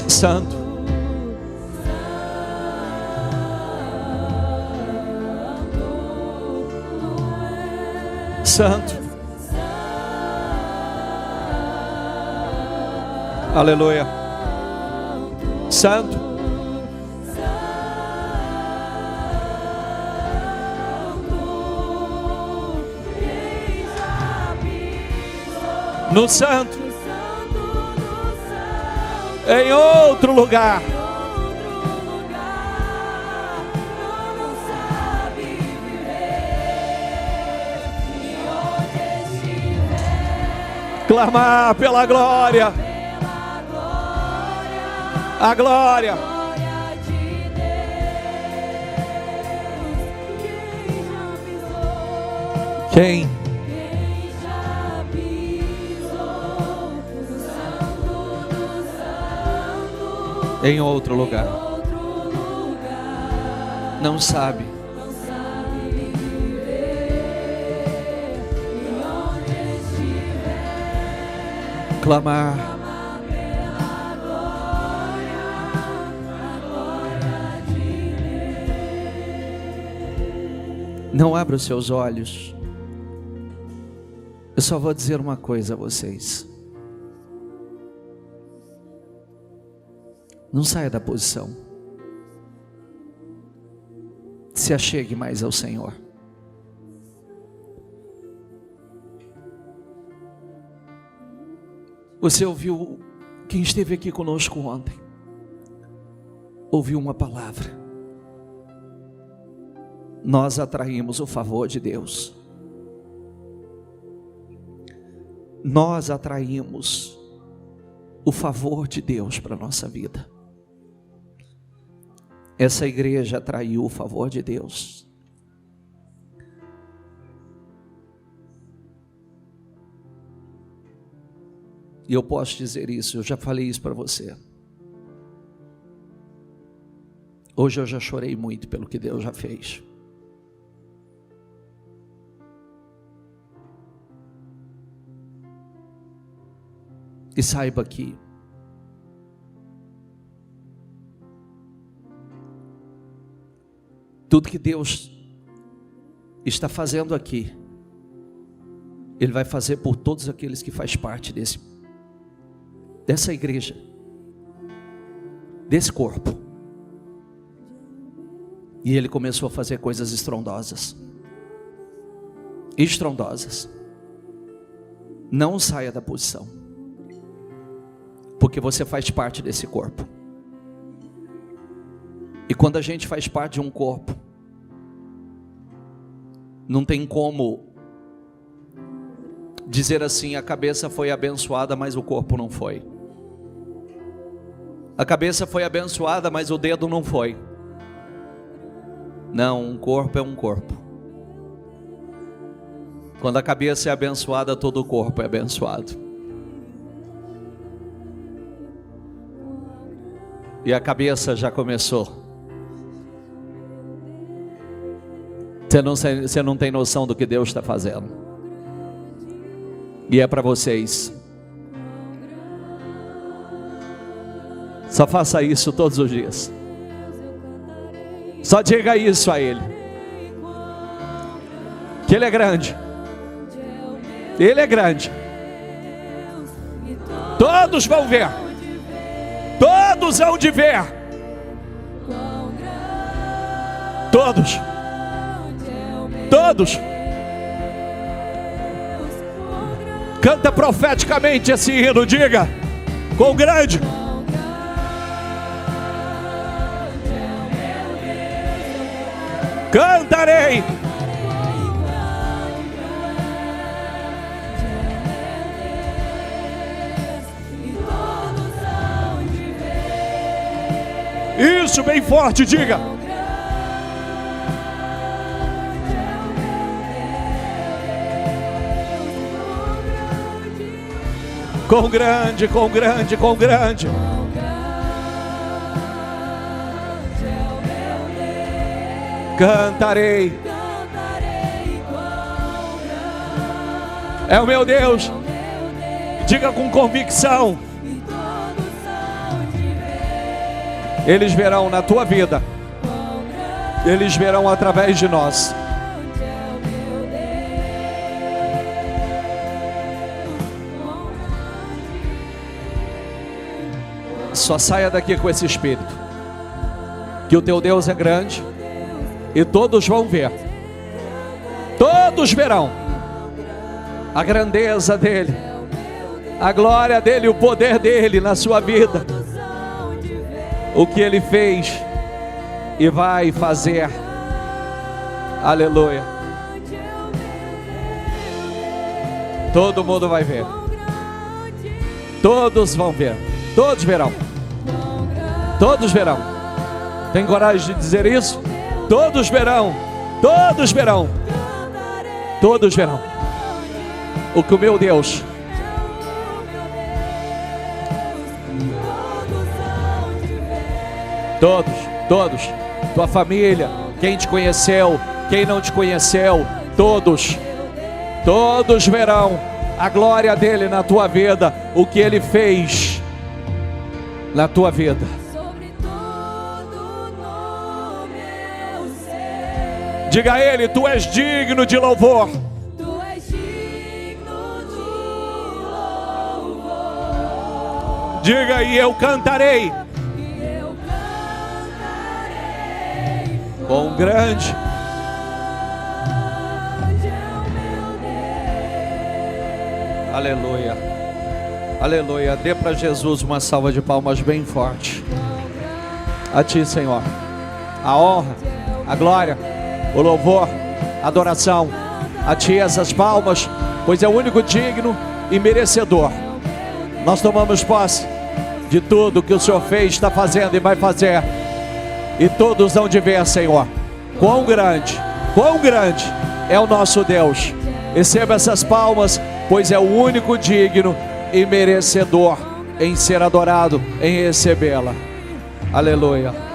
Santo. Santo. Aleluia. Santo. No Santo. Em outro lugar. Clamar pela glória. A glória. Quem? Em outro lugar. Não sabe. Clamar. Não abra os seus olhos. Eu só vou dizer uma coisa a vocês. Não saia da posição. Se achegue mais ao Senhor. Você ouviu, quem esteve aqui conosco ontem, ouviu uma palavra. Nós atraímos o favor de Deus. Nós atraímos o favor de Deus para a nossa vida. Essa igreja atraiu o favor de Deus. E eu posso dizer isso, eu já falei isso para você. Hoje eu já chorei muito pelo que Deus já fez. E saiba que tudo que Deus está fazendo aqui, Ele vai fazer por todos aqueles que fazem parte dessa igreja, desse corpo. E Ele começou a fazer coisas estrondosas. Estrondosas. Não saia da posição, porque você faz parte desse corpo. E quando a gente faz parte de um corpo, não tem como dizer assim: a cabeça foi abençoada, mas o corpo não foi. A cabeça foi abençoada, mas o dedo não foi. Não, um corpo é um corpo. Quando a cabeça é abençoada, todo o corpo é abençoado. E a cabeça já começou. Você não tem noção do que Deus está fazendo. E é para vocês. Só faça isso todos os dias. Só diga isso a Ele. Que Ele é grande. Ele é grande. Todos vão ver. Todos hão de ver. Todos. Todos. Canta profeticamente esse hino. Diga: quão grande. Cantarei. Isso, bem forte, diga. Quão grande, quão grande, quão grande. Cantarei. É o meu Deus. Diga com convicção. Eles verão na tua vida. Eles verão através de nós. Só saia daqui com esse espírito, que o teu Deus é grande, e todos vão ver. Todos verão a grandeza dele, a glória dele, o poder dele na sua vida, o que ele fez e vai fazer. Aleluia. Todo mundo vai ver. Todos vão ver. Todos verão. Todos verão. Tem coragem de dizer isso? Todos verão. Todos verão. Todos verão o que o meu Deus. Todos, todos. Tua família, quem te conheceu, quem não te conheceu, todos. Todos verão a glória dele na tua vida, o que ele fez na tua vida. Diga a Ele: Tu és digno de louvor. Tu és digno de louvor. Diga: E eu cantarei. E eu cantarei. Quão grande é o meu Deus. Aleluia. Aleluia. Dê para Jesus uma salva de palmas bem forte. A Ti, Senhor, a honra, a glória, o louvor, a adoração. A Ti essas palmas, pois é o único digno e merecedor. Nós tomamos posse de tudo que o Senhor fez, está fazendo e vai fazer. E todos hão de ver, Senhor, quão grande é o nosso Deus. Receba essas palmas, pois é o único digno e merecedor em ser adorado, em recebê-la. Aleluia.